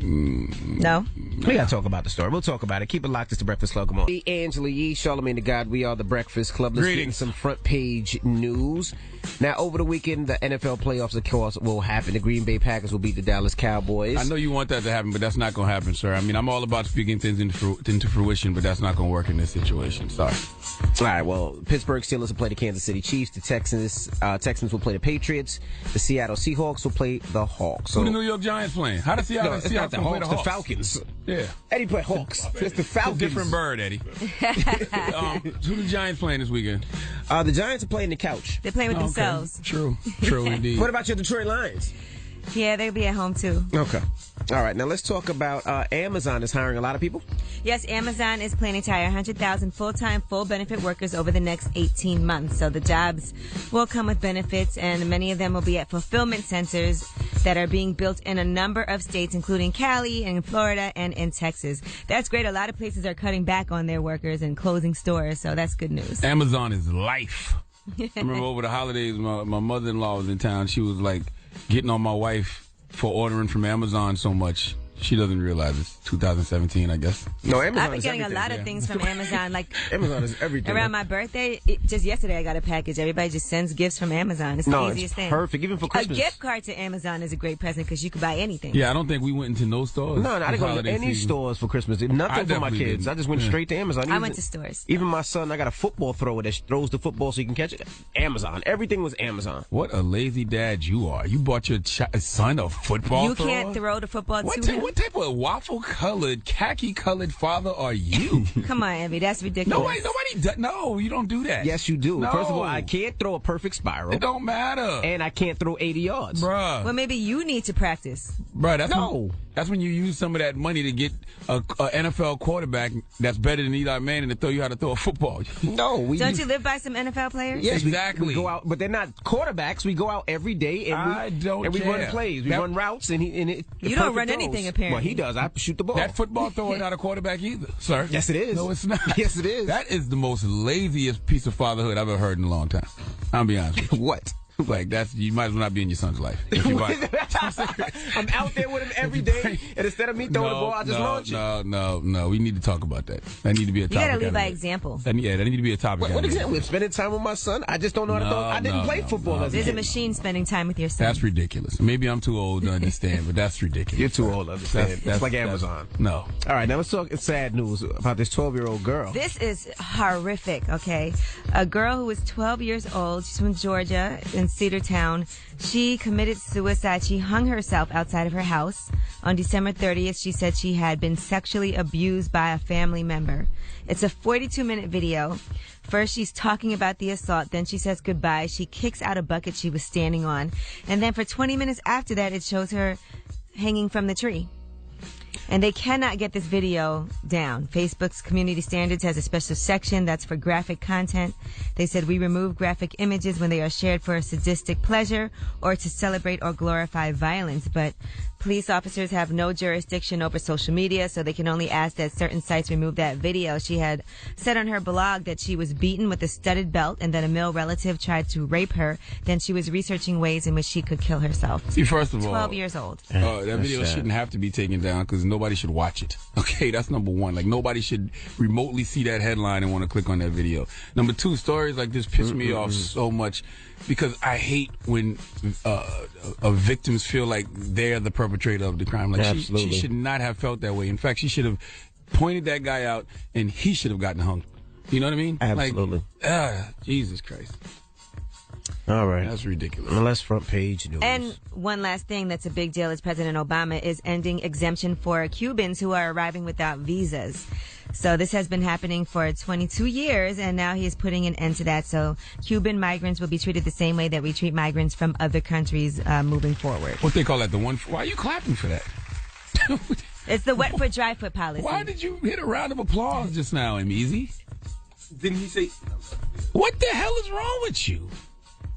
No. We gotta talk about the story. We'll talk about it. Keep it locked. It's the Breakfast Club. Come on. Angela Yee, Charlamagne the God. We are the Breakfast Club. Let's get into some front page news. Now, over the weekend, the NFL playoffs, of course, will happen. The Green Bay Packers will beat the Dallas Cowboys. I know you want that to happen, but that's not going to happen, sir. I mean, I'm all about speaking things into fruition, but that's not going to work in this situation. Sorry. All right, well, Pittsburgh Steelers will play the Kansas City Chiefs. The Texans will play the Patriots. The Seattle Seahawks will play the Hawks. So, who the New York Giants playing? How does Seattle it's not the play Hawks, the Falcons. Yeah. Eddie played Hawks. It's the Falcons. Different bird, Eddie. Who the Giants playing this weekend? The Giants are playing the couch. They're playing with themselves. True indeed. What about your Detroit Lions? Yeah, they'll be at home too. Okay. All right, now let's talk about Amazon is hiring a lot of people. Yes, Amazon is planning to hire 100,000 full-time, full-benefit workers over the next 18 months. So the jobs will come with benefits, and many of them will be at fulfillment centers that are being built in a number of states, including Cali and Florida and in Texas. That's great. A lot of places are cutting back on their workers and closing stores, so that's good news. Amazon is life. I remember over the holidays, my mother-in-law was in town. She was like getting on my wife for ordering from Amazon so much. She doesn't realize it's 2017, I guess. No, Amazon I've been is getting everything. a lot of things from Amazon. Like Amazon is everything. around my birthday, just yesterday I got a package. Everybody just sends gifts from Amazon. It's the easiest thing. Perfect. Even for Christmas. A gift card to Amazon is a great present because you can buy anything. Yeah, I don't think we went into no stores. No, I didn't go to any stores for Christmas. Nothing for my kids. I just went straight to Amazon. I went to stores. Even my son, I got a football thrower that throws the football so you can catch it. Amazon. Everything was Amazon. What a lazy dad you are. You bought your son a football thrower? You can't throw the football to him? What type of waffle-colored, khaki-colored father are you? Come on, Envy. That's ridiculous. Nobody does. No, you don't do that. Yes, you do. No. First of all, I can't throw a perfect spiral. It don't matter. And I can't throw 80 yards. Bruh. Well, maybe you need to practice. Bruh, that's when you use some of that money to get a NFL quarterback that's better than Eli Manning to throw you how to throw a football. No. Don't you live by some NFL players? Yes, exactly. We go out, but they're not quarterbacks. We go out every day and we run plays. We run routes and you don't run anything apparently. Well, he does. I shoot the ball. That football thrower not a quarterback either, sir. Yes, it is. No, it's not. Yes, it is. That is the most laziest piece of fatherhood I've ever heard in a long time. I'll be honest with you. What? Like, you might as well not be in your son's life. If you I'm out there with him every day, and instead of me throwing the ball, I just launch it. No. We need to talk about that. That need to be a topic. You gotta lead by example. That need to be a topic. What example? Spending time with my son? I just don't know how to throw. I didn't play football as a There's kid. a machine spending time with your son. That's ridiculous. Maybe I'm too old to understand, but that's ridiculous. You're too old to understand. That's like Amazon. No. All right, now let's talk sad news about this 12-year-old girl. This is horrific, okay? A girl who was 12 years old, she's from Georgia, in Cedartown. She committed suicide. She hung herself outside of her house. On December 30th, she said she had been sexually abused by a family member. It's a 42-minute video. First, she's talking about the assault. Then she says goodbye. She kicks out a bucket she was standing on. And then for 20 minutes after that, it shows her hanging from the tree. And they cannot get this video down. Facebook's community standards has a special section that's for graphic content. They said we remove graphic images when they are shared for a sadistic pleasure or to celebrate or glorify violence. But police officers have no jurisdiction over social media, so they can only ask that certain sites remove that video. She had said on her blog that she was beaten with a studded belt and that a male relative tried to rape her. Then she was researching ways in which she could kill herself. See, first of all, 12 years old. That video shouldn't have to be taken down because nobody should watch it. Okay, that's number one. Like, nobody should remotely see that headline and want to click on that video. Number two, stories like this piss me off so much because I hate when victims feel like they're the perpetrator of the crime. Like, she should not have felt that way. In fact, she should have pointed that guy out and he should have gotten hung. You know what I mean? Absolutely. Like, Jesus Christ. All right. That's ridiculous. Well, that's front page news. And one last thing that's a big deal is President Obama is ending exemption for Cubans who are arriving without visas. So this has been happening for 22 years, and now he is putting an end to that. So Cuban migrants will be treated the same way that we treat migrants from other countries moving forward. What they call that? Why are you clapping for that? It's the wet foot, dry foot policy. Why did you hit a round of applause just now, Easy? Didn't he say... What the hell is wrong with you?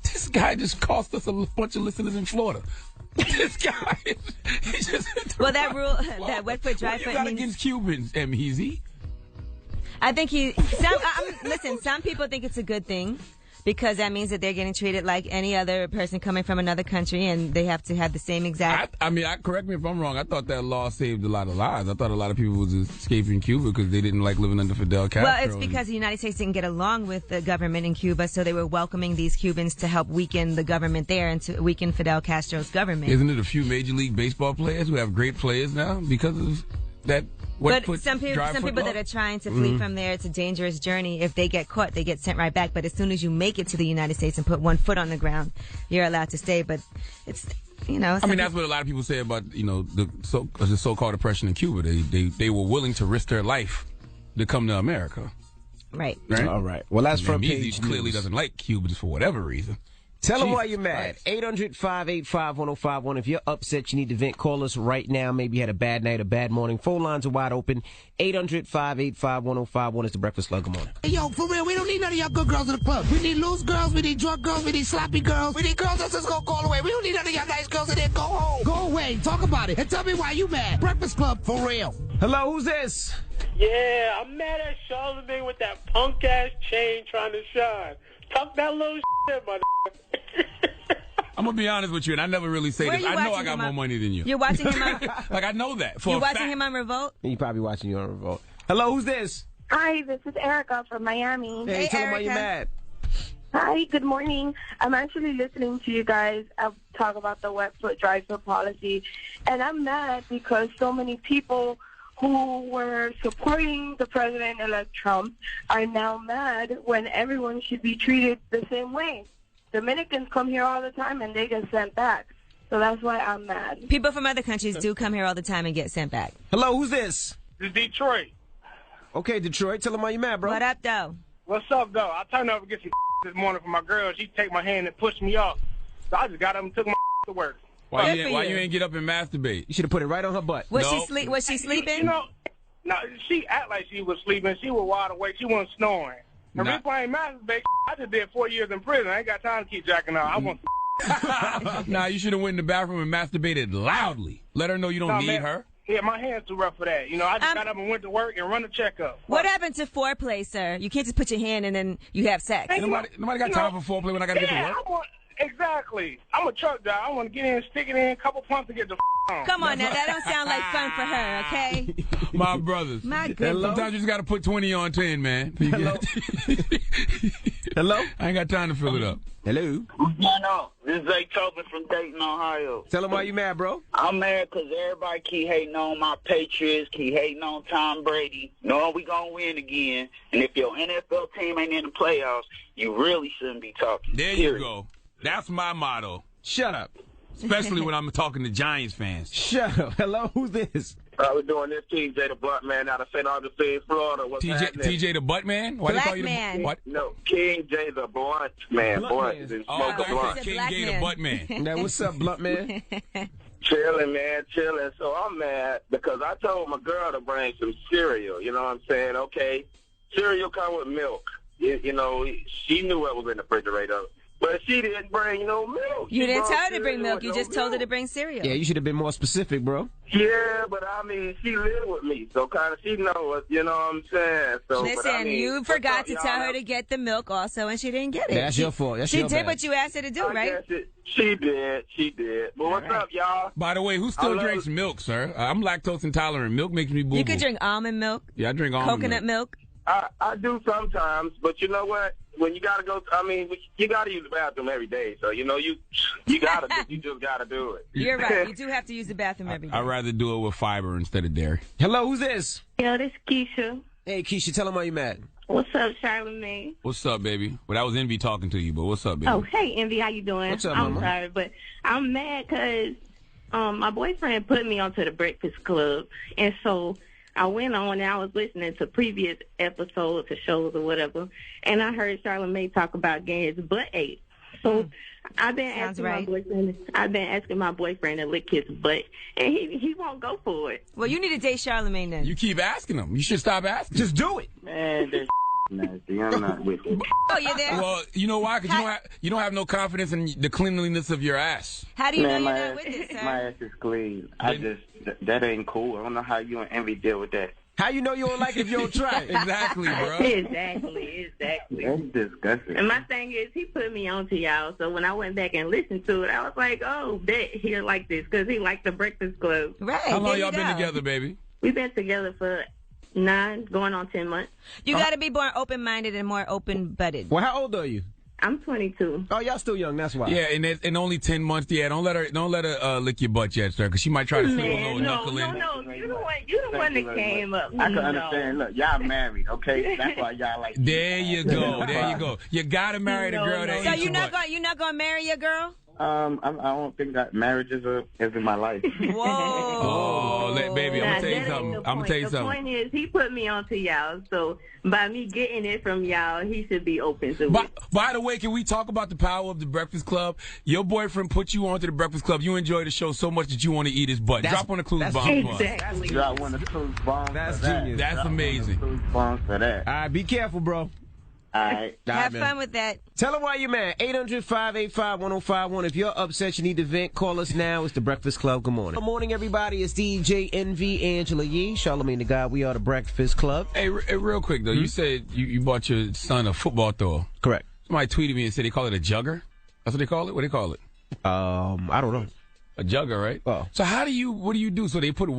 This guy just cost us a bunch of listeners in Florida. This guy, he just... Well, that rule, that wet foot, dry foot What you got means... against Cubans, Easy? I think listen, some people think it's a good thing Because that means that they're getting treated like any other person coming from another country, and they have to have the same exact. Correct me if I'm wrong. I thought that law saved a lot of lives. I thought a lot of people was escaping Cuba because they didn't like living under Fidel Castro. Well, it's because the United States didn't get along with the government in Cuba, so they were welcoming these Cubans to help weaken the government there and to weaken Fidel Castro's government. Isn't it a few Major League Baseball players who have great players now because of that? But some people that are trying to flee from there, it's a dangerous journey. If they get caught, they get sent right back. But as soon as you make it to the United States and put one foot on the ground, you're allowed to stay. But it's, that's what a lot of people say about, the so-called oppression in Cuba. They were willing to risk their life to come to America. Right. All right. Well, that's from page clearly doesn't like Cubans for whatever reason. Tell them why you're mad. 800-585-1051. If you're upset, you need to vent. Call us right now. Maybe you had a bad night, a bad morning. Phone lines are wide open. 800-585-1051 is the Breakfast Club. Good morning. Hey, yo, for real, we don't need none of y'all good girls in the club. We need loose girls, we need drunk girls, we need sloppy girls. We need girls that's just gonna call away. We don't need none of y'all nice girls in there. Go home. Go away. Talk about it. And tell me why you mad. Breakfast Club, for real. Hello, who's this? Yeah, I'm mad at Charlamagne with that punk-ass chain trying to shine. Talk that little shit, mother. I'm going to be honest with you, and I never really say this. I know I got more money than you. You're watching him on... Like, I know that. You're watching him on Revolt? He's probably watching you on Revolt. Hello, who's this? Hi, this is Erica from Miami. Hey, tell them why you're mad. Hi, good morning. I'm actually listening to you guys talk about the wet foot, dry foot policy, and I'm mad because so many people who were supporting the president-elect Trump are now mad when everyone should be treated the same way. Dominicans come here all the time and they get sent back. So that's why I'm mad. People from other countries do come here all the time and get sent back. Hello, who's this? This is Detroit. Okay, Detroit. Tell them why you mad, bro. What up, though? What's up, though? I turned over to get some this morning from my girl. She take my hand and pushed me off. So I just got up and took my to work. Why you ain't get up and masturbate? You should have put it right on her butt. Was she sleeping? No, she act like she was sleeping. She was wide awake. She wasn't snoring. And reason why I ain't masturbate, I just did 4 years in prison. I ain't got time to keep jacking out. I want Nah, you should have went in the bathroom and masturbated loudly. Let her know you don't need her. Yeah, my hand's too rough for that. I just got up and went to work and run a checkup. What happened to foreplay, sir? You can't just put your hand and then you have sex. Hey, nobody got time for foreplay when I got to get to work. Exactly. I'm a truck driver. I want to get in, stick it in, a couple pumps to get the on. Come on now, that don't sound like fun for her, okay? My brothers. My goodness. Sometimes you just got to put 20 on 10, man. Hello? Hello? I ain't got time to fill it up. Hello? What's going on? This is Zay Tobin from Dayton, Ohio. Tell them why you mad, bro. I'm mad because everybody keep hating on my Patriots, keep hating on Tom Brady, knowing we going to win again. And if your NFL team ain't in the playoffs, you really shouldn't be talking. There you go. That's my motto. Shut up. Especially when I'm talking to Giants fans. Shut up. Hello, who's this? We're doing this TJ the Butt Man out of St. Augustine, Florida. What's happening? TJ the Butt Man? Why Black they call you man. What? No, King J the Blunt Man. Blunt Blunt. Oh, King J the Butt Man. Now, what's up, Blunt Man? Chilling, man, chilling. So I'm mad because I told my girl to bring some cereal. You know what I'm saying? Okay, cereal come with milk. She knew what was in the refrigerator. But she didn't bring no milk. You didn't tell her to bring milk. You just told her to bring cereal. Yeah, you should have been more specific, bro. Yeah, but I mean, she lived with me, so kind of she knows, you know what I'm saying? So, listen, you forgot to tell her to get the milk also, and she didn't get it. That's your fault. That's she your did bad. what you asked her to do, right? She did. But what's up, y'all? By the way, who still drinks milk, sir? I'm lactose intolerant. Milk makes me boo-boo. You could drink almond milk. Yeah, I drink almond coconut milk. I do sometimes, but you know what? When you gotta go, you gotta use the bathroom every day. So you just gotta do it. You're right. You do have to use the bathroom every day. I'd rather do it with fiber instead of dairy. Hello, who's this? Yo, this is Keisha. Hey, Keisha, tell them why you mad. What's up, Charlamagne? What's up, baby? Well, that was Envy talking to you, but what's up, baby? Oh, hey, Envy, how you doing? What's up, I'm mama? sorry, but I'm mad because my boyfriend put me onto the Breakfast Club, and so I went on and I was listening to previous episodes or shows or whatever, and I heard Charlamagne talk about getting his butt ate. So I've been asking my boyfriend to lick his butt, and he won't go for it. Well, you need to date Charlamagne then. You keep asking him. You should stop asking. Just do it. Man, this nasty. I'm not with it. Oh, you're there? Well, you know why? Because you don't have no confidence in the cleanliness of your ass. How do you know you're not with it, sir? My ass is clean. That ain't cool. I don't know how you and Envy deal with that. How you know you don't like it if you don't try it? Exactly, bro. Exactly. That's disgusting. And my thing is, he put me on to y'all, so when I went back and listened to it, I was like, oh, bet he'll like this, because he liked the Breakfast Club. Right. How long y'all been together, baby? We've been together for 9, going on 10 months. You got to be more open-minded and more open-butted. Well, how old are you? I'm 22. Oh, y'all still young. That's why. Yeah, and only 10 months. Yeah, don't let her lick your butt yet, sir, because she might try to slip a little knuckle in. No. You the one that came up. I can understand. Look, y'all married, okay? That's why y'all like. There you go. You gotta marry the girl that. So eats you're your not butt. going. You're not going to marry your girl? I don't think that marriage is in my life. Whoa. Oh, baby, I'm Nah, gonna tell you that ain't something. the I'm gonna point. tell you The something. point is, he put me on to y'all, so by me getting it from y'all, he should be open to it. By the way, can we talk about the power of the Breakfast Club? Your boyfriend put you onto the Breakfast Club. You enjoy the show so much that you want to eat his butt. Drop on the clues bomb. Exactly. Drop one of the clues bombs. That's for that. genius. That's Drop amazing. One of the clues bombs for that. All right, be careful, bro. All right. Have fun with that. Tell them why you're mad. 800-585-1051. If you're upset, you need to vent, call us now. It's the Breakfast Club. Good morning. Good morning, everybody. It's DJ NV, Angela Yee, Charlamagne the God. We are the Breakfast Club. Hey, real quick, though. You said you bought your son a football thrower. Correct. Somebody tweeted me and said they call it a jugger. That's what they call it? What do they call it? I don't know. A jugger, right? Oh. So what do you do? So they put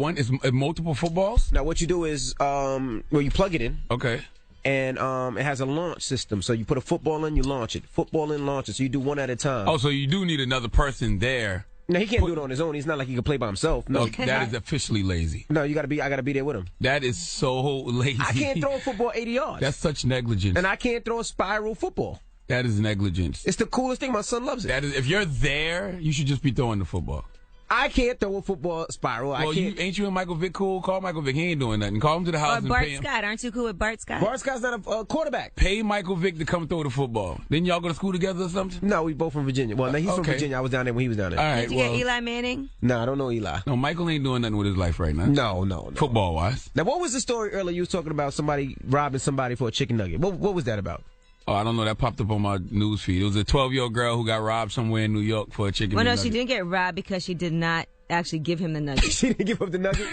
multiple footballs? Now, what you do is, you plug it in. Okay. And it has a launch system. So you put a football in, you launch it. Football in, launch it. So you do one at a time. Oh, so you do need another person there. No, he can't do it on his own. He's not like he can play by himself. No, that is officially lazy. No, I gotta be there with him. That is so lazy. I can't throw a football 80 yards. That's such negligence. And I can't throw a spiral football. That is negligence. It's the coolest thing. My son loves it. That is, if you're there, you should just be throwing the football. I can't throw a football spiral. Well, ain't you and Michael Vick cool? Call Michael Vick. He ain't doing nothing. Call him to the house and Bart pay him. Scott. Aren't you cool with Bart Scott? Bart Scott's not a quarterback. Pay Michael Vick to come throw the football. Didn't y'all go to school together or something? No, we both from Virginia. Well, no, he's from Virginia. I was down there when he was down there. All right. Did you get Eli Manning? No, I don't know Eli. No, Michael ain't doing nothing with his life right now. No. Football-wise. Now, what was the story earlier? You was talking about somebody robbing somebody for a chicken nugget. What was that about? Oh, I don't know. That popped up on my news feed. It was a 12-year-old girl who got robbed somewhere in New York for a chicken Well, no, nugget. she didn't get robbed because she did not actually give him the nugget. She didn't give up the nugget?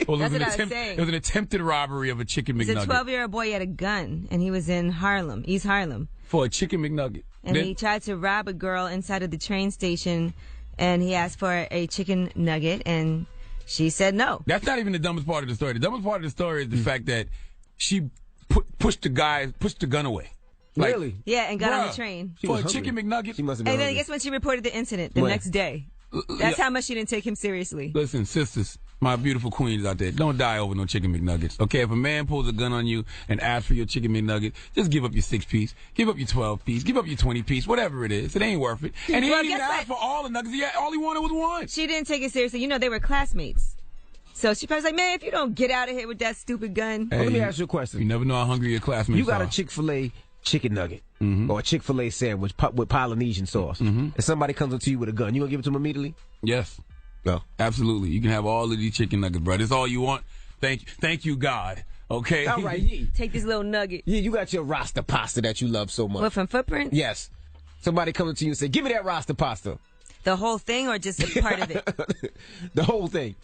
Well, That's what I was saying. It was an attempted robbery of a chicken He's McNugget. a 12-year-old boy. He had a gun, and he was in Harlem, East Harlem. For a chicken McNugget. And he tried to rob a girl inside of the train station, and he asked for a chicken nugget, and she said no. That's not even the dumbest part of the story. The dumbest part of the story is the fact that she pushed the gun away. Like, really? Yeah, and got on the train. For a chicken McNugget. She must have been And then hungry. guess when she reported the incident? The next day. That's how much she didn't take him seriously. Listen, sisters, my beautiful queens out there, don't die over no chicken McNuggets. Okay, if a man pulls a gun on you and asks for your chicken McNugget, just give up your 6-piece, give up your 12-piece, give up your 20-piece, whatever it is. It ain't worth it. And he didn't even ask for all the nuggets. All he wanted was one. She didn't take it seriously. You know, they were classmates. So she probably was like, man, if you don't get out of here with that stupid gun. Well, let me ask you a question. You never know how hungry your classmates are. You got a Chick-fil-A chicken nugget or a Chick-fil-A sandwich with Polynesian sauce, and somebody comes up to you with a gun, you gonna give it to them immediately? Yes. No. Absolutely. You can have all of these chicken nuggets, bro. That's all you want. Thank you, God. Okay? All right, Yee. Take this little nugget. Yeah, you got your Rasta pasta that you love so much. What, from Footprint? Yes. Somebody comes up to you and say, give me that Rasta pasta. The whole thing or just a part of it? The whole thing.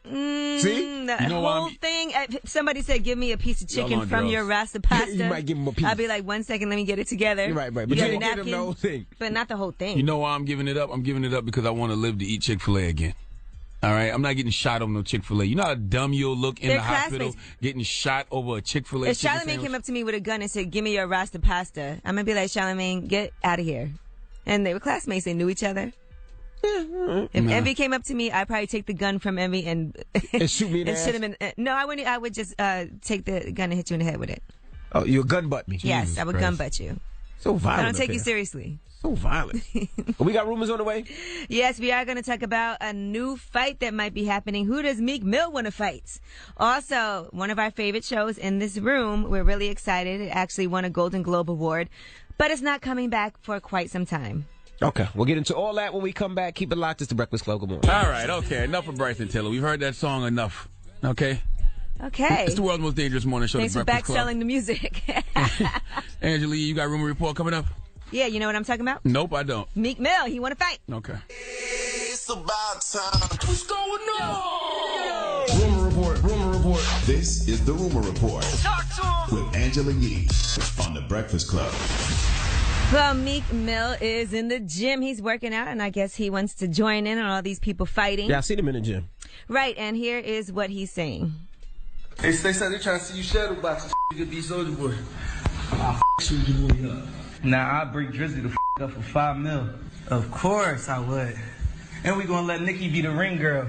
See? The whole thing. If somebody said, give me a piece of chicken from your Rasta pasta. You might give them a piece. I'd be like, 1 second, let me get it together. Right. But you you got a don't give them napkin, the whole thing. but not the whole thing. You know why I'm giving it up? I'm giving it up because I want to live to eat Chick-fil-A again. All right? I'm not getting shot on no Chick-fil-A. You know how dumb you'll look in They're the hospital classmates. getting shot over a Chick-fil-A If chicken Charlamagne sandwich? came up to me with a gun and said, give me your Rasta pasta, I'm going to be like, Charlamagne, get out of here. And they were classmates. They knew each other. If Envy came up to me, I'd probably take the gun from Envy and shoot me in the and ass? shoot him in. No, I wouldn't. I would just take the gun and hit you in the head with it. Oh, you a gun butt me? Yes, Jesus I would Christ. gun butt you. So violent. I don't take up you here. seriously. So violent. We got rumors on the way? Yes, we are going to talk about a new fight that might be happening. Who does Meek Mill want to fight? Also, one of our favorite shows in this room. We're really excited. It actually won a Golden Globe Award, but it's not coming back for quite some time. Okay, we'll get into all that when we come back. Keep it locked. It's the Breakfast Club. Good morning. All right, okay. Enough of Bryson Tiller. We've heard that song enough. Okay? Okay. It's the world's most dangerous morning show, Thanks The for Breakfast Club. backselling the music. Angela, you got rumor report coming up? Yeah, you know what I'm talking about? Nope, I don't. Meek Mill, he want to fight. Okay. It's about time. What's going on? Rumor report. This is the Rumor Report with Angela Yee on The Breakfast Club. Well, Meek Mill is in the gym. He's working out, and I guess he wants to join in on all these people fighting. Yeah, I seen him in the gym. Right, and here is what he's saying. Hey, they said they trying to see you shadow boxing. You could be Soldier Boy. I'll shoot your boy up. Nah, I'll break Drizzy the up for $5 million. Of course I would. And we gonna let Nikki be the ring girl.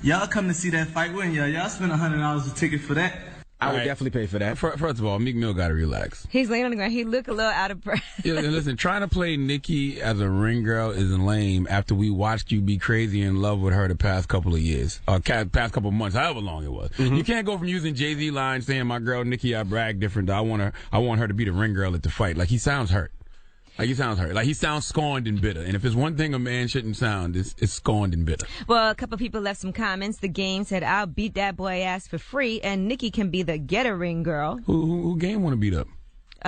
Y'all come to see that fight, wouldn't y'all? Y'all spend $100 a ticket for that. I would definitely pay for that. First of all, Meek Mill got to relax. He's laying on the ground. He look a little out of breath. Yeah, and listen, trying to play Nikki as a ring girl is lame after we watched you be crazy in love with her the past couple of years, or past couple of months, however long it was. Mm-hmm. You can't go from using Jay-Z lines saying, my girl Nikki, I brag different, I want her to be the ring girl at the fight. Like, he sounds hurt. Like, he sounds scorned and bitter. And if it's one thing a man shouldn't sound, it's scorned and bitter. Well, a couple people left some comments. The Game said, I'll beat that boy ass for free, and Nikki can be the getter ring girl. Who Game want to beat up?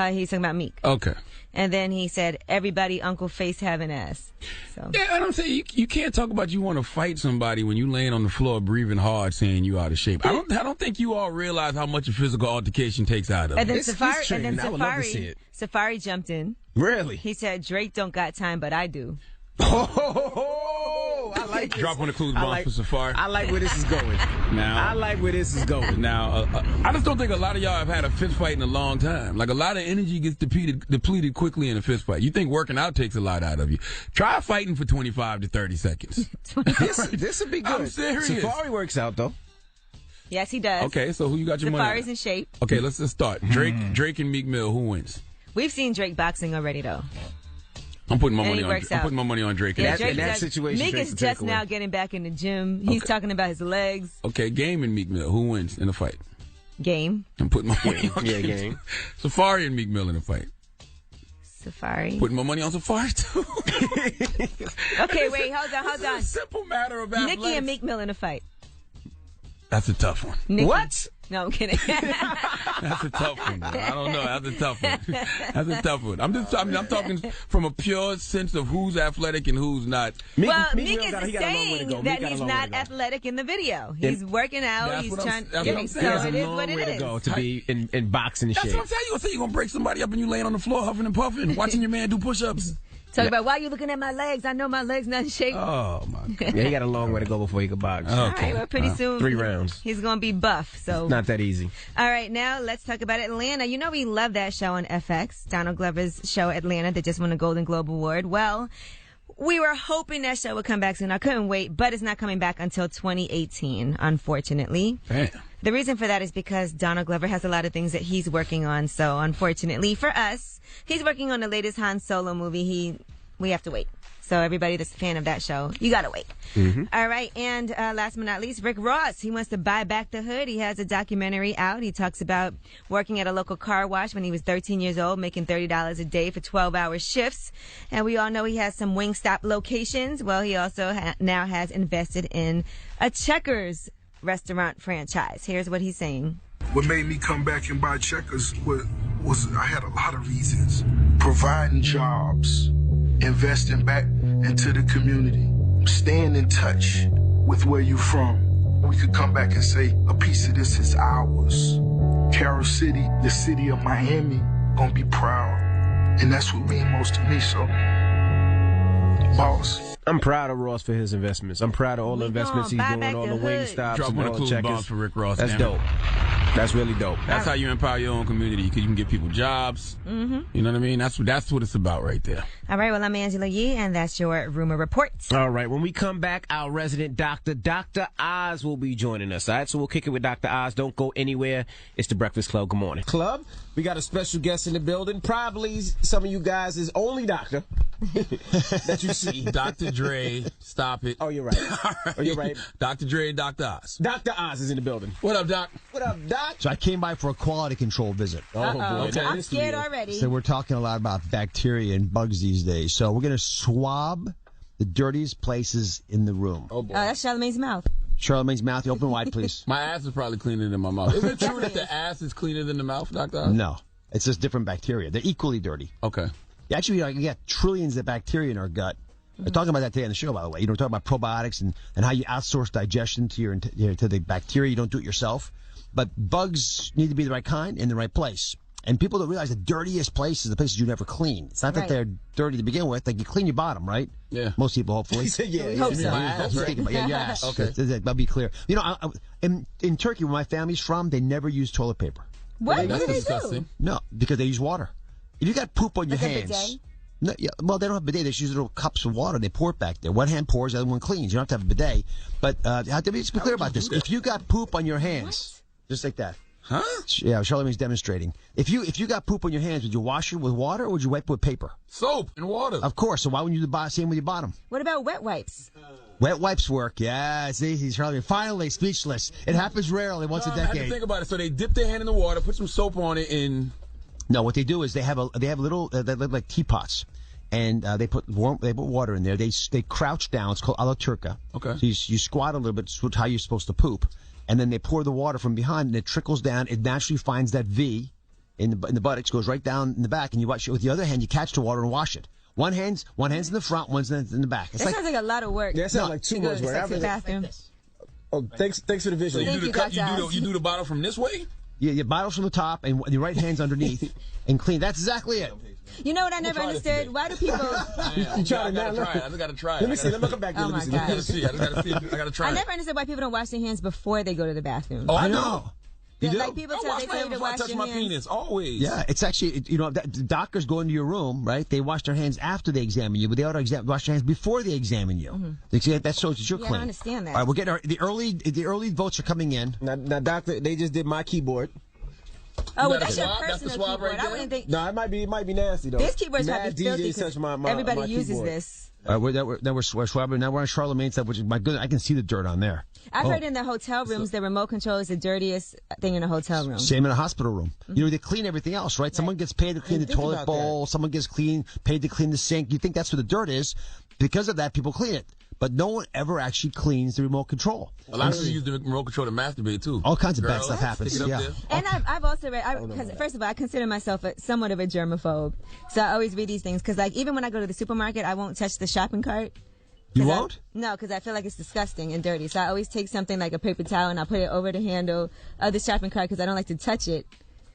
He's talking about Meek. Okay. And then he said, everybody Uncle Face having ass. So. Yeah, and I'm saying you can't talk about you want to fight somebody when you laying on the floor breathing hard saying you out of shape. I don't think you all realize how much a physical altercation takes out of and it. Safari jumped in. Really? He said, Drake don't got time, but I do. Oh, I like this. Drop one of Clues bombs for Safari. I like where this is going. Now, I just don't think a lot of y'all have had a fist fight in a long time. Like, a lot of energy gets depleted quickly in a fist fight. You think working out takes a lot out of you. Try fighting for 25 to 30 seconds. This would be good. I'm serious. Safari works out, though. Yes, he does. Okay, so who you got your money on? Safari's in shape. Okay, let's just start. Drake and Meek Mill, who wins? We've seen Drake boxing already, though. I'm putting my money on Drake. Yeah, in that situation, Meek is just now getting back in the gym. He's talking about his legs. Okay, Game and Meek Mill. Who wins in the fight? Game. I'm putting my money on Game. Safari and Meek Mill in the fight. Safari. Putting my money on Safari, too. Okay, wait, hold on. It's a simple matter of athletics. Nikki and Meek Mill in a fight. That's a tough one. Nikki. What? No, I'm kidding. That's a tough one. Bro. I don't know. That's a tough one. I'm talking from a pure sense of who's athletic and who's not. Meek is saying that he's not athletic in the video. He's working out. He's trying. So it is what it is. To be in boxing shape. That's what I'm saying. You say you're gonna break somebody up and you laying on the floor huffing and puffing, watching your man do push-ups. Talk about why you looking at my legs. I know my legs not in shape. Oh my God. Yeah, he got a long way to go before he can box. Okay. All right, well, pretty soon 3 rounds. He's gonna be buff. So not that easy. All right, now let's talk about Atlanta. You know we love that show on FX, Donald Glover's show Atlanta that just won a Golden Globe Award. Well, we were hoping that show would come back soon. I couldn't wait, but it's not coming back until 2018, unfortunately. Damn. The reason for that is because Donald Glover has a lot of things that he's working on. So unfortunately for us, he's working on the latest Han Solo movie. We have to wait. So everybody that's a fan of that show, you gotta wait. Mm-hmm. All right, and last but not least, Rick Ross. He wants to buy back the hood. He has a documentary out. He talks about working at a local car wash when he was 13 years old, making $30 a day for 12-hour shifts. And we all know he has some Wingstop locations. Well, he also now has invested in a Checkers restaurant franchise. Here's what he's saying. What made me come back and buy Checkers was I had a lot of reasons. Providing jobs, investing back into the community, staying in touch with where you're from. We could come back and say, a piece of this is ours. Carol City, the city of Miami, gonna be proud. And that's what means most to me, so, boss. I'm proud of Ross for his investments. I'm proud of all the investments he's doing, all the Wingstops and all the Checkers. For Rick Ross. That's dope. That's really dope. That's how you empower your own community, because you can give people jobs. Mm-hmm. You know what I mean? That's what it's about right there. All right, well, I'm Angela Yee, and that's your Rumor Report. All right, when we come back, our resident doctor, Dr. Oz, will be joining us. All right, so we'll kick it with Dr. Oz. Don't go anywhere. It's the Breakfast Club. Good morning. Club, we got a special guest in the building. Probably some of you guys' only doctor that you see. Dr. Dre, stop it. Oh, you're right. Oh, you're right. Dr. Dre and Dr. Oz. Dr. Oz is in the building. What up, Doc? What up, Doc? So I came by for a quality control visit. Oh, boy. Okay. I'm scared already. So we're talking a lot about bacteria and bugs these days. So we're going to swab the dirtiest places in the room. Oh, boy. That's Charlamagne's mouth. Charlamagne's mouth. You open wide, please. My ass is probably cleaner than my mouth. Is it true that the ass is cleaner than the mouth, Dr. Oz? No. It's just different bacteria. They're equally dirty. Okay. Actually, you got trillions of bacteria in our gut. We're talking about that today on the show, by the way. We're talking about probiotics and how you outsource digestion to the bacteria. You don't do it yourself. But bugs need to be the right kind in the right place. And people don't realize the dirtiest place is the places you never clean. It's not that they're dirty to begin with. Like, you clean your bottom, right? Yeah. Most people, hopefully. Yeah, we hope so. Yeah, yes. Okay. I'll be clear. You know, in Turkey, where my family's from, they never use toilet paper. What? That's What do they disgusting. do? No, because they use water. If you got poop on your Like a hands. bidet? No, yeah, well, they don't have a bidet. They just use little cups of water. They pour it back there. One hand pours, the other one cleans. You don't have to have a bidet. But let me just be clear about this. If you got poop on your hands, just like that. Huh? Yeah, Charlamagne's demonstrating. If you got poop on your hands, would you wash it with water or would you wipe it with paper? Soap and water. Of course. So why wouldn't you do the same with your bottom? What about wet wipes? Wet wipes work. Yeah, see, Charlamagne. Finally, speechless. It happens rarely, once a I had to decade. think about it. So they dip their hand in the water, put some soap on it, and No, what they do is they have little they look like teapots, and they put water in there. They crouch down. It's called a la turca. Okay. So you squat a little bit. It's how you're supposed to poop, and then they pour the water from behind, and it trickles down. It naturally finds that V in the buttocks, goes right down in the back, and you wash it with the other hand. You catch the water and wash it. One hand's in the front, one's in the back. It's That sounds like a lot of work. Yeah, that sounds like too much work. To the bathroom. Oh, thanks for the visual. so you Thank do the you, cup. Dr. You do the bottle from this way. your bottle's from the top, and your right hand's underneath, and clean. That's exactly it. You know what I never understood? Why do people... You try I to gotta try it. I just gotta try it. Let me see. Let me come back. Oh, my I gotta gosh. see. I gotta see. I gotta try I it. never understood why people don't wash their hands before they go to the bathroom. Oh, I know. You do? Like people I tell wash they my tell hands you to before I wash touch your my hands. penis. Always. Yeah, it's actually, the doctors go into your room, right? They wash their hands after they examine you, but they ought to wash their hands before they examine you. They say that shows that you're Yeah, I clean. don't understand that. All right, we're getting the early votes are coming in. Now, doctor, they just did my keyboard. Oh, well, That's that's the your swab? That's the personal swab keyboard. right I there? wouldn't think... No, it might be nasty though. This keyboard's Mad probably filthy DJs touch 'cause my everybody my uses keyboard. this. We're swabbing. Now we're on Charlamagne's side, which, my goodness, I can see the dirt on there. I've heard in the hotel rooms the remote control is the dirtiest thing in a hotel room. Same in a hospital room. You know, they clean everything else, right? Someone gets paid to clean the think toilet about bowl. Someone gets paid to clean the sink. You think that's where the dirt is. Because of that, people clean it. But no one ever actually cleans the remote control. A lot of people use the remote control to masturbate too. All kinds of bad Girls, stuff happens. stick it up Yeah. there. And I've also read, because first of all, I consider myself somewhat of a germaphobe. So I always read these things because, like, even when I go to the supermarket, I won't touch the shopping cart. You won't? No, because I feel like it's disgusting and dirty. So I always take something like a paper towel and I'll put it over the handle of the shopping cart because I don't like to touch it.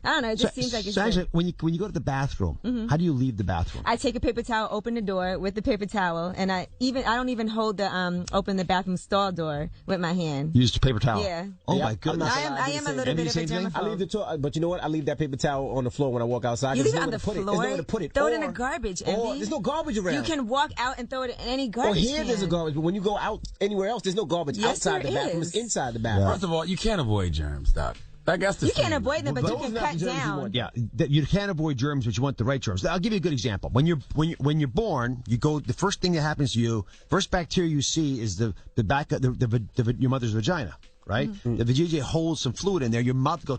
I don't know. It just seems like it's. So Angela, when you go to the bathroom, how do you leave the bathroom? I take a paper towel, open the door with the paper towel, and I don't even hold the open the bathroom stall door with my hand. You use the paper towel. Yeah. Oh Yeah, my I'm goodness. not I am a little bit of a germaphobe. I leave the toilet, but you know what? I leave that paper towel on the floor when I walk outside. You leave it There's on the nowhere to put it. floor. There's nowhere to put it. Throw it in the garbage, Envy. There's no garbage around. You can walk out and throw it in any Well, garbage here there's a can. garbage, but when you go out anywhere else, there's no garbage Yes, outside the there bathroom. is. It's inside the bathroom. First of all, you can't avoid germs, Doc. Like, that's the You thing. can't avoid them, but you those can are not cut the germs you down. want. Yeah, you can't avoid germs, but you want the right germs. I'll give you a good example. When you're born, you go. The first thing that happens to you, first bacteria you see is the back of your mother's vagina, right? The vajayjay holds some fluid in there. Your mouth goes,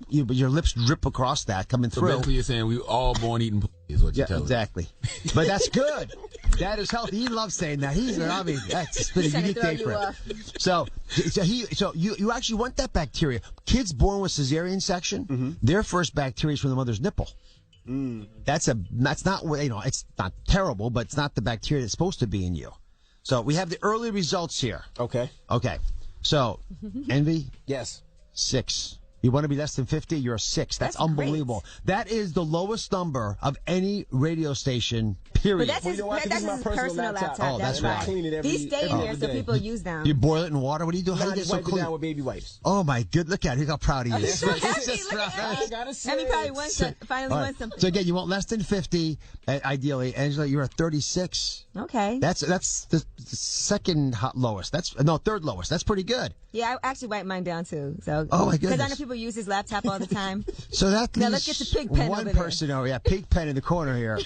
your lips drip across that, coming So through. basically, you're saying we all born eating pussy is what you're Yeah, telling me. exactly. But that's good. That is healthy. He loves saying that. That's been a He's trying to unique throw day you for him. off. So you actually want that bacteria. Kids born with cesarean section, their first bacteria is from the mother's nipple. That's not, it's not terrible, but it's not the bacteria that's supposed to be in you. So we have the early results here. Okay. So, Envy, Yes. 6. You want to be less than 50? You're a 6. That's unbelievable. That is the lowest number of any radio station, period. But that's his, you know what? that's This is my his personal personal laptop. laptop. Oh, that's right. why. I clean it every- These stay every in there, other so day. people use them. You boil it in water? What do you do? How Nah, do I you get just so wipe it clean? down with baby wipes. Oh my good! Look at it. Look how proud he is. He's so happy. Just Look at proud. him. I gotta say. And he probably wants to, finally All wants something. So again, you want less than 50, ideally. Angela, you're at 36. Okay. That's the second lowest. Third lowest. That's pretty good. Yeah, I actually wipe mine down too. So. Oh, my Because I know goodness. people use his laptop all the time. So that Now leaves let's get the pig pen one over there. person over. Yeah, pig pen in the corner here.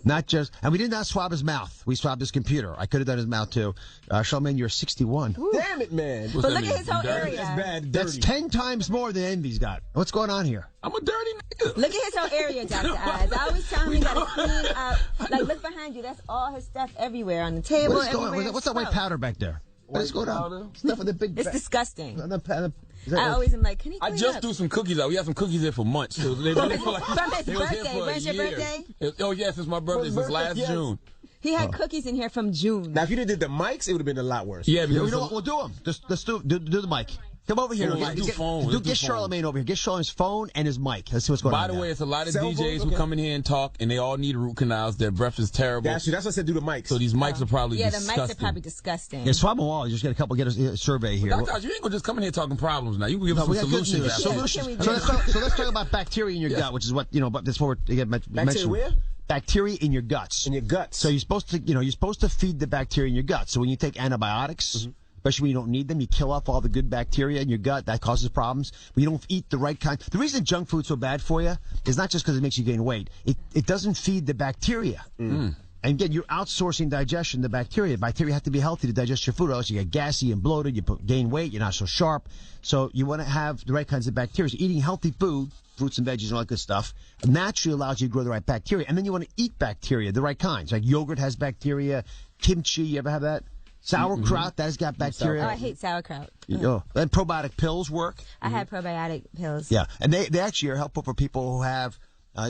Not just, and we did not swab his mouth. We swabbed his computer. I could have done his mouth too. Charlamagne, you're 61. Damn it, man. What's But that look mean? at his whole Dirty? area. That's bad. That's Dirty. 10 times more than Envy's got. What's going on here? I'm a dirty nigga. Look at his whole area, Dr. Eyes. I always tell him he gotta clean up. Like, look behind you. That's all his stuff everywhere on the table. What is going on? everywhere. What's that white powder back there? What is going on? Stuff with the big. It's disgusting. Is that I always am like, can he I clean just up? threw some cookies out. We had some cookies there for months. They were like, From his they was here birthday. for a When's your year. birthday? Oh, yes, it's my birthday. Since last Yes. June. He had cookies in here from June. Now, if you did the mics, it would have been a lot worse. Yeah, You because know what? We'll do them. Let's do the mic. Come over here. Let's do phone. Get Charlamagne over here. Get Charlamagne's phone and his mic. Let's see what's going on. By the way, it's a lot of Cell DJs phones? who come in here and talk, and they all need root canals. Their breath is terrible. That's what I said, do the mics. So these mics are probably Yeah, disgusting. the mics are probably disgusting. Yeah, swap them all. You just get a survey here. Dr. Oz, you ain't gonna just come in here talking problems now. You can give us we some got good solutions. news. after. So let's talk about bacteria in your gut, which is what but that's what we're Bacteria where? Bacteria in your guts. In your guts. So you're supposed to feed the bacteria in your gut. So when you take antibiotics, especially when you don't need them, you kill off all the good bacteria in your gut. That causes problems. When you don't eat the right kind. The reason junk food's so bad for you is not just because it makes you gain weight. It doesn't feed the bacteria. And again, you're outsourcing digestion to bacteria. Bacteria have to be healthy to digest your food, or else you get gassy and bloated, you gain weight, you're not so sharp. So you want to have the right kinds of bacteria. So eating healthy food, fruits and veggies and all that good stuff, naturally allows you to grow the right bacteria. And then you want to eat bacteria, the right kinds. Like yogurt has bacteria, kimchi, you ever have that? Sauerkraut, that has got bacteria. Oh, I hate sauerkraut. And probiotic pills work. I had probiotic pills. Yeah, and they actually are helpful for people who have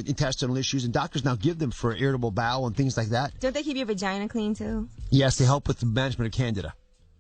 intestinal issues, and doctors now give them for irritable bowel and things like that. Don't they keep your vagina clean too? Yes, they help with the management of candida.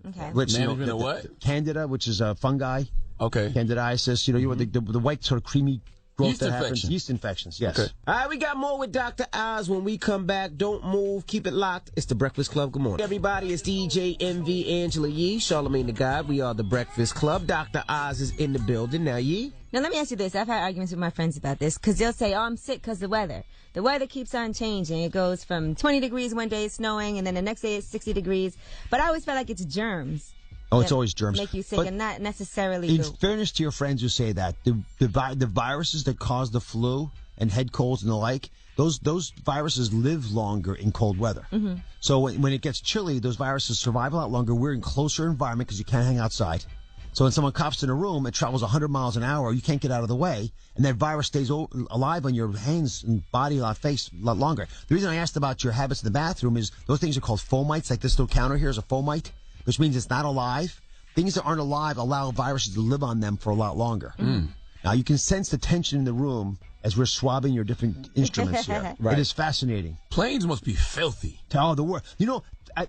Okay. Which, management of what? Candida, which is a fungi. Okay. Candidiasis. You want the white sort of creamy growth Yeast that happens. infection. Yeast infections. Yes. Okay. All right, we got more with Dr. Oz when we come back. Don't move. Keep it locked. It's the Breakfast Club. Good morning, everybody. It's DJ MV Angela Yee, Charlamagne the God. We are the Breakfast Club. Dr. Oz is in the building. Now, Yee. Now, let me ask you this. I've had arguments with my friends about this because they'll say, oh, I'm sick because of the weather. The weather keeps on changing. It goes from 20 degrees one day, it's snowing, and then the next day it's 60 degrees. But I always feel like it's germs. Oh, it's always germs. Make you sick, But and not necessarily in fairness to your friends who say that, the viruses that cause the flu and head colds and the like, those viruses live longer in cold weather. So when it gets chilly, those viruses survive a lot longer. We're in closer environment because you can't hang outside. So when someone coughs in a room, it travels 100 miles an hour. You can't get out of the way, and that virus stays alive on your hands and body, face a lot longer. The reason I asked about your habits in the bathroom is those things are called fomites. Like this little counter here is a fomite, which means it's not alive. Things that aren't alive allow viruses to live on them for a lot longer. Now, you can sense the tension in the room as we're swabbing your different instruments here. It is fascinating. Planes must be filthy. Oh, the world.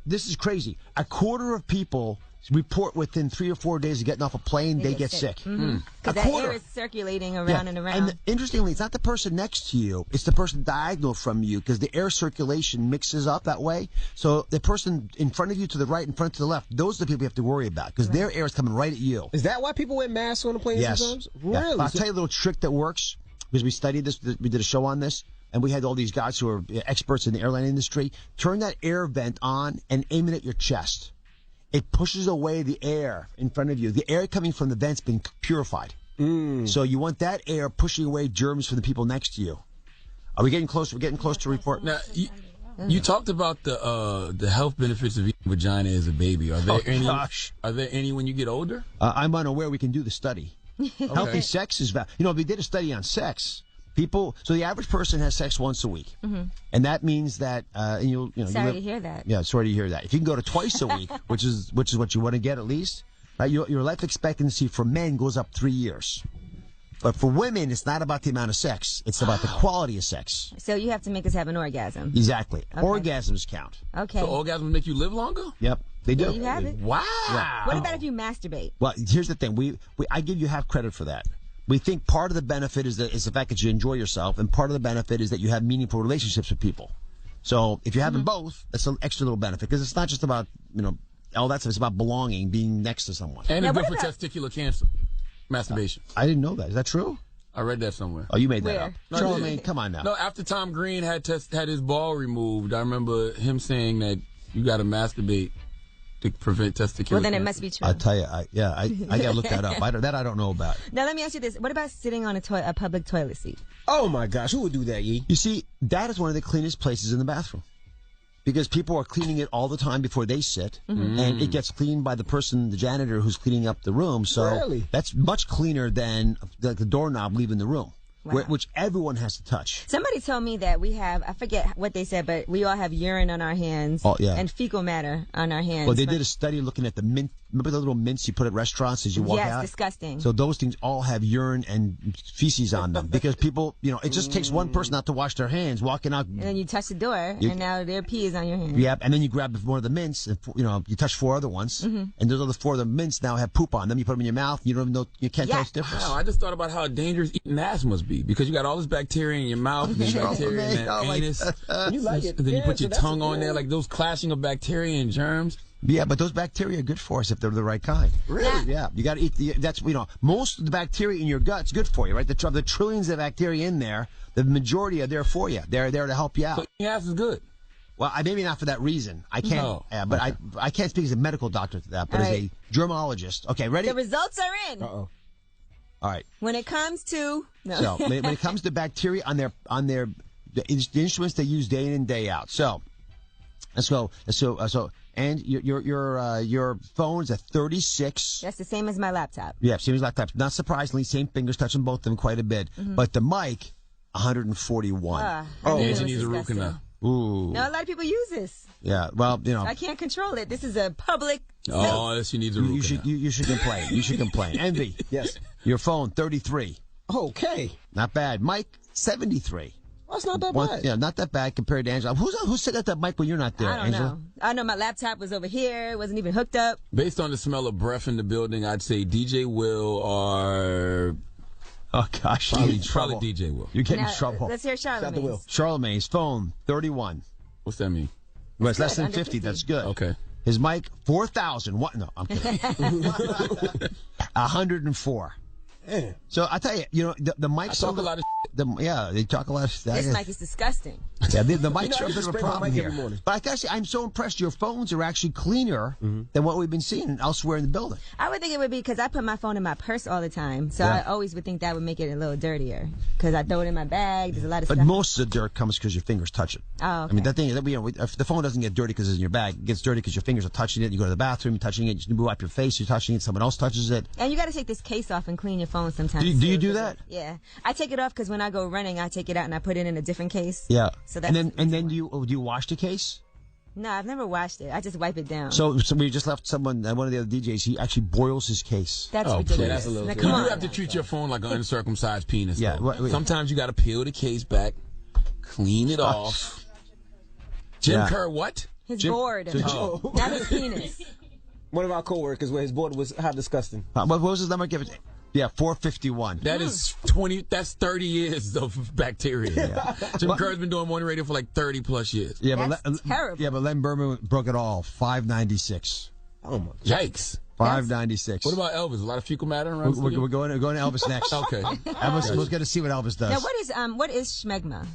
This is crazy. A quarter of people report within 3 or 4 days of getting off a plane, they get sick. Because that air is circulating around and around. And interestingly, it's not the person next to you, it's the person diagonal from you, because the air circulation mixes up that way. So the person in front of you to the right, in front to the left, those are the people you have to worry about, because their air is coming right at you. Is that why people wear masks on the plane sometimes? Yeah. Really? I'll tell you a little trick that works, because we studied this, we did a show on this, and we had all these guys who are experts in the airline industry. Turn that air vent on and aim it at your chest. It pushes away the air in front of you. The air coming from the vent's been purified. So you want that air pushing away germs from the people next to you. Are we getting close? We're getting close to report. Now, you talked about the health benefits of eating vagina as a baby. Are there any? Gosh. Are there any when you get older? I'm unaware. We can do the study. Healthy sex is we did a study on sex. People, so the average person has sex once a week, and that means that Sorry to hear that. Yeah, sorry to hear that. If you can go to twice a week, which is what you want to get at least, right? Your life expectancy for men goes up 3 years, but for women, it's not about the amount of sex; it's about the quality of sex. So you have to make us have an orgasm. Exactly. Okay. Orgasms count. Okay. So orgasms make you live longer? Yep, they do. There you have it. Wow. Yeah. What about if you masturbate? Well, here's the thing. I give you half credit for that. We think part of the benefit is the fact that you enjoy yourself, and part of the benefit is that you have meaningful relationships with people. So if you're having both, that's an extra little benefit, because it's not just about, all that stuff. It's about belonging, being next to someone. And it's good for testicular cancer. Masturbation. I didn't know that. Is that true? I read that somewhere. Oh, you made that Where? up. No, Charlamagne, come on now. No, after Tom Green had his ball removed, I remember him saying that you got to masturbate to prevent testicular Well, then cancer. it must be true. I'll tell you, I got to look that up. I don't know about. Now, let me ask you this. What about sitting on a public toilet seat? Oh, my gosh. Who would do that, Yee? You see, that is one of the cleanest places in the bathroom, because people are cleaning it all the time before they sit, and it gets cleaned by the janitor who's cleaning up the room. So Really? that's much cleaner than the doorknob leaving the room, Wow. which everyone has to touch. Somebody told me that we have, I forget what they said, but we all have urine on our hands Oh, yeah. and fecal matter on our hands. Well, they did a study looking at the mint remember the little mints you put at restaurants as you walk out? Yes, disgusting. So those things all have urine and feces on them because people, it just takes one person not to wash their hands walking out. And then you touch the door, and now their pee is on your hand. Yep, and then you grab one of the mints, and you touch 4 other ones, and those other 4 of the mints now have poop on them. You put them in your mouth, you don't even know, you can't tell the difference. Wow, I just thought about how dangerous eating ass must be because you got all this bacteria in your mouth, and bacteria in that anus. You like it. And then you Yeah, put your so that's tongue on good. there, like those clashing of bacteria and germs. Yeah, but those bacteria are good for us if they're the right kind. Really? Yeah. You got to eat that's most of the bacteria in your gut's good for you, right? The trillions of bacteria in there, the majority are there for you. They're there to help you out. So eating ass is good. Well, maybe not for that reason. I can't. No. But okay. I can't speak as a medical doctor to that. But as a germologist, okay, ready? The results are in. All right. When it comes to So when it comes to bacteria on their the instruments they use day in and day out. So let's go. And your phone's at 36. That's the same as my laptop. Yeah, same as laptop. Not surprisingly, same fingers touching both of them quite a bit. But the mic, 141. Angie needs a root canal. Ooh. No, a lot of people use this. Yeah, well, I can't control it. This is a public. Oh, she needs a root canal. You should complain. You should complain. Envy. Yes. Your phone, 33. Okay. Not bad. Mike, 73. That's not that bad. Yeah, not that bad compared to Angela. Who's sitting at that mic when you're not there, I don't Angela? know. I know my laptop was over here. It wasn't even hooked up. Based on the smell of breath in the building, I'd say DJ Will or... Oh, gosh. Probably DJ Will. You're getting in Now, trouble. Let's hear Charlamagne's. Charlamagne's phone, 31. What's that mean? Well, it's less than Under 50. That's good. Okay. His mic, 4,000. What? No, I'm kidding. 104. Yeah. So I tell you, the mics talk a lot of they talk a lot of This mic is disgusting. Yeah, the mics I are a used bit to of a spray my problem mic here. every morning. But I gotta say, I'm so impressed. Your phones are actually cleaner than what we've been seeing elsewhere in the building. I would think it would be because I put my phone in my purse all the time. So Yeah. I always would think that would make it a little dirtier because I throw it in my bag. There's a lot of But stuff. most of the dirt comes because your fingers touch it. Oh, I mean, that thing, if the phone doesn't get dirty because it's in your bag, it gets dirty because your fingers are touching it. You go to the bathroom, you're touching it. You wipe your face, you're touching it. Someone else touches it. And you got to take this case off and clean your phone sometimes. Do you do that? Yeah, I take it off because when I go running, I take it out and I put it in a different case. Yeah. So that's and then do you wash the case? No, I've never washed it. I just wipe it down. So we just left someone, one of the other DJs. He actually boils his case. That's please. ridiculous. That's a little. Now, You come do on. have to treat your phone like an uncircumcised penis. Yeah, though. Sometimes you got to peel the case back, clean it off. Jim Kerr, what? His board. Not his penis. One of our coworkers where his board was how disgusting. What was his number? Give it. Yeah, 451. That is 20. That's 30 years of bacteria. Yeah. Jim Kerr's been doing morning radio for like 30 plus years. Yeah, That's terrible. Yeah, but Len Berman broke it all. 596. Oh my! Yikes. 596. What about Elvis? A lot of fecal matter around. We're going to Elvis next. Okay. Elvis, we're going to see what Elvis does. Now, what is schmegma?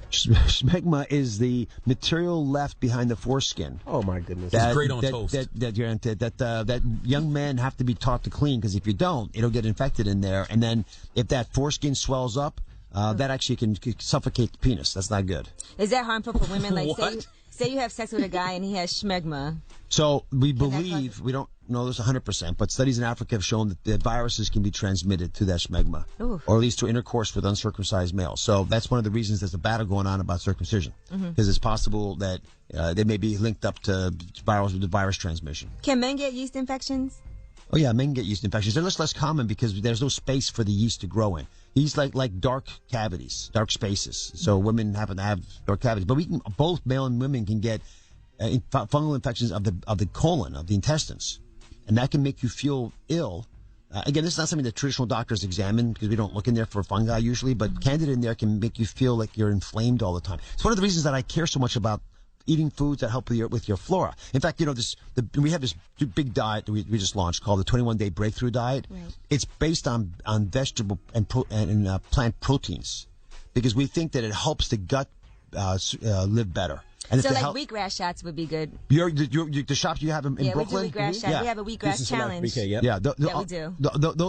Smegma is the material left behind the foreskin. Oh my goodness! It's great on toast. That young men have to be taught to clean because if you don't, it'll get infected in there. And then if that foreskin swells up, that actually can suffocate the penis. That's not good. Is that harmful for women? Like, What? say you have sex with a guy and he has schmegma. So we believe, we don't know this 100%, but studies in Africa have shown that the viruses can be transmitted to that schmegma, Ooh. or at least through intercourse with uncircumcised males. So that's one of the reasons there's a battle going on about circumcision, because it's possible that they may be linked up to virus transmission. Can men get yeast infections? Oh yeah, men get yeast infections. They're less common because there's no space for the yeast to grow in. Yeast like dark cavities, dark spaces. So women happen to have dark cavities, but both male and women can get fungal infections of the colon, of the intestines, and that can make you feel ill. Again, this is not something that traditional doctors examine because we don't look in there for fungi usually, but Candida in there can make you feel like you're inflamed all the time. It's one of the reasons that I care so much about eating foods that help with your flora. In fact, we have this big diet that we just launched called the 21-Day Breakthrough Diet. Right. It's based on vegetable and plant proteins because we think that it helps the gut live better. And So, like, wheatgrass shots would be good. the shops you have in Brooklyn? We do wheatgrass shots. We have a wheatgrass challenge. Yeah, we do.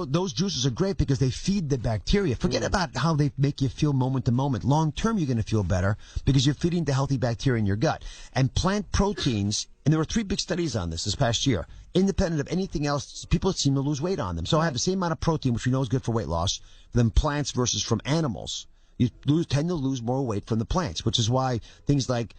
Those juices are great because they feed the bacteria. Forget about how they make you feel moment to moment. Long term, you're going to feel better because you're feeding the healthy bacteria in your gut. And plant proteins, and there were 3 big studies on this past year. Independent of anything else, people seem to lose weight on them. So I have the same amount of protein, which we know is good for weight loss, than plants versus from animals. You tend to lose more weight from the plants, which is why things like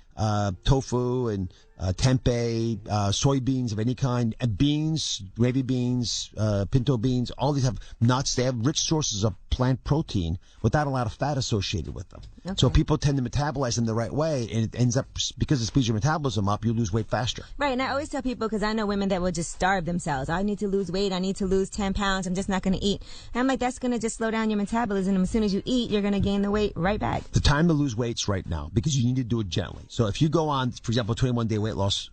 tofu and tempeh, soybeans of any kind, and beans, gravy beans, pinto beans. All these have nuts. They have rich sources of plant protein without a lot of fat associated with them. Okay. So people tend to metabolize them the right way, and it ends up, because it speeds your metabolism up, you lose weight faster. Right, and I always tell people, because I know women that will just starve themselves. I need to lose weight. I need to lose 10 pounds. I'm just not going to eat. And I'm like, that's going to just slow down your metabolism. And as soon as you eat, you're going to gain the weight right back. The time to lose weight's right now, because you need to do it gently. So if you go on, for example, a 21-day weight loss,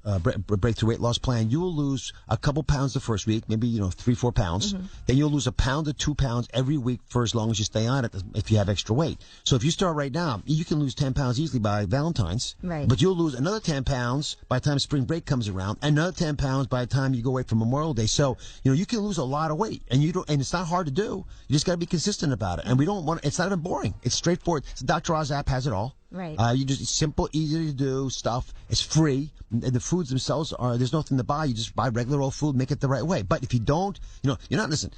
breakthrough weight loss plan, you will lose a couple pounds the first week, maybe, 3-4 pounds. Mm-hmm. Then you'll lose 1 pound to 2 pounds every week for as long as you stay on it, if you have extra weight. So if you start right now, you can lose 10 pounds easily by Valentine's. Right. But you'll lose another 10 pounds by the time spring break comes around, and another 10 pounds by the time you go away from Memorial Day. So, you can lose a lot of weight, and and it's not hard to do. You just got to be consistent about it. And it's not even boring. It's straightforward. So Dr. Oz app has it all. Right. It's simple, easy to do stuff. It's free. And the foods themselves there's nothing to buy. You just buy regular old food, make it the right way. But if you don't, listen,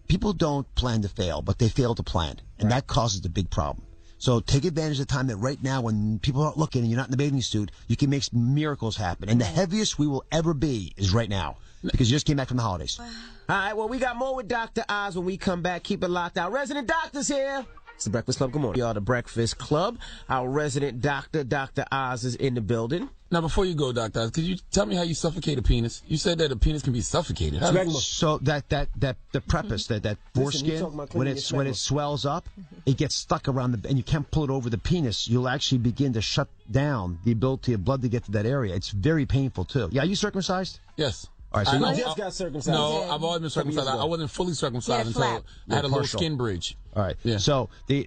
people don't plan to fail, but they fail to plan. And that causes the big problem. So take advantage of the time that right now, when people aren't looking and you're not in the bathing suit, you can make miracles happen. And the heaviest we will ever be is right now, because you just came back from the holidays. All right, well, we got more with Dr. Oz when we come back. Keep it locked out. Resident Doctor's here. It's the Breakfast Club. Good morning. We are the Breakfast Club. Our resident doctor, Dr. Oz, is in the building. Now, before you go, Dr. Oz, could you tell me how you suffocate a penis? You said that a penis can be suffocated. So the prepuce, that foreskin, when it swells up, it gets stuck around and you can't pull it over the penis. You'll actually begin to shut down the ability of blood to get to that area. It's very painful too. Yeah, are you circumcised? Yes. All right, so I just got circumcised. No, I've always been circumcised. I wasn't fully circumcised until I had a little skin bridge. All right. Yeah. So you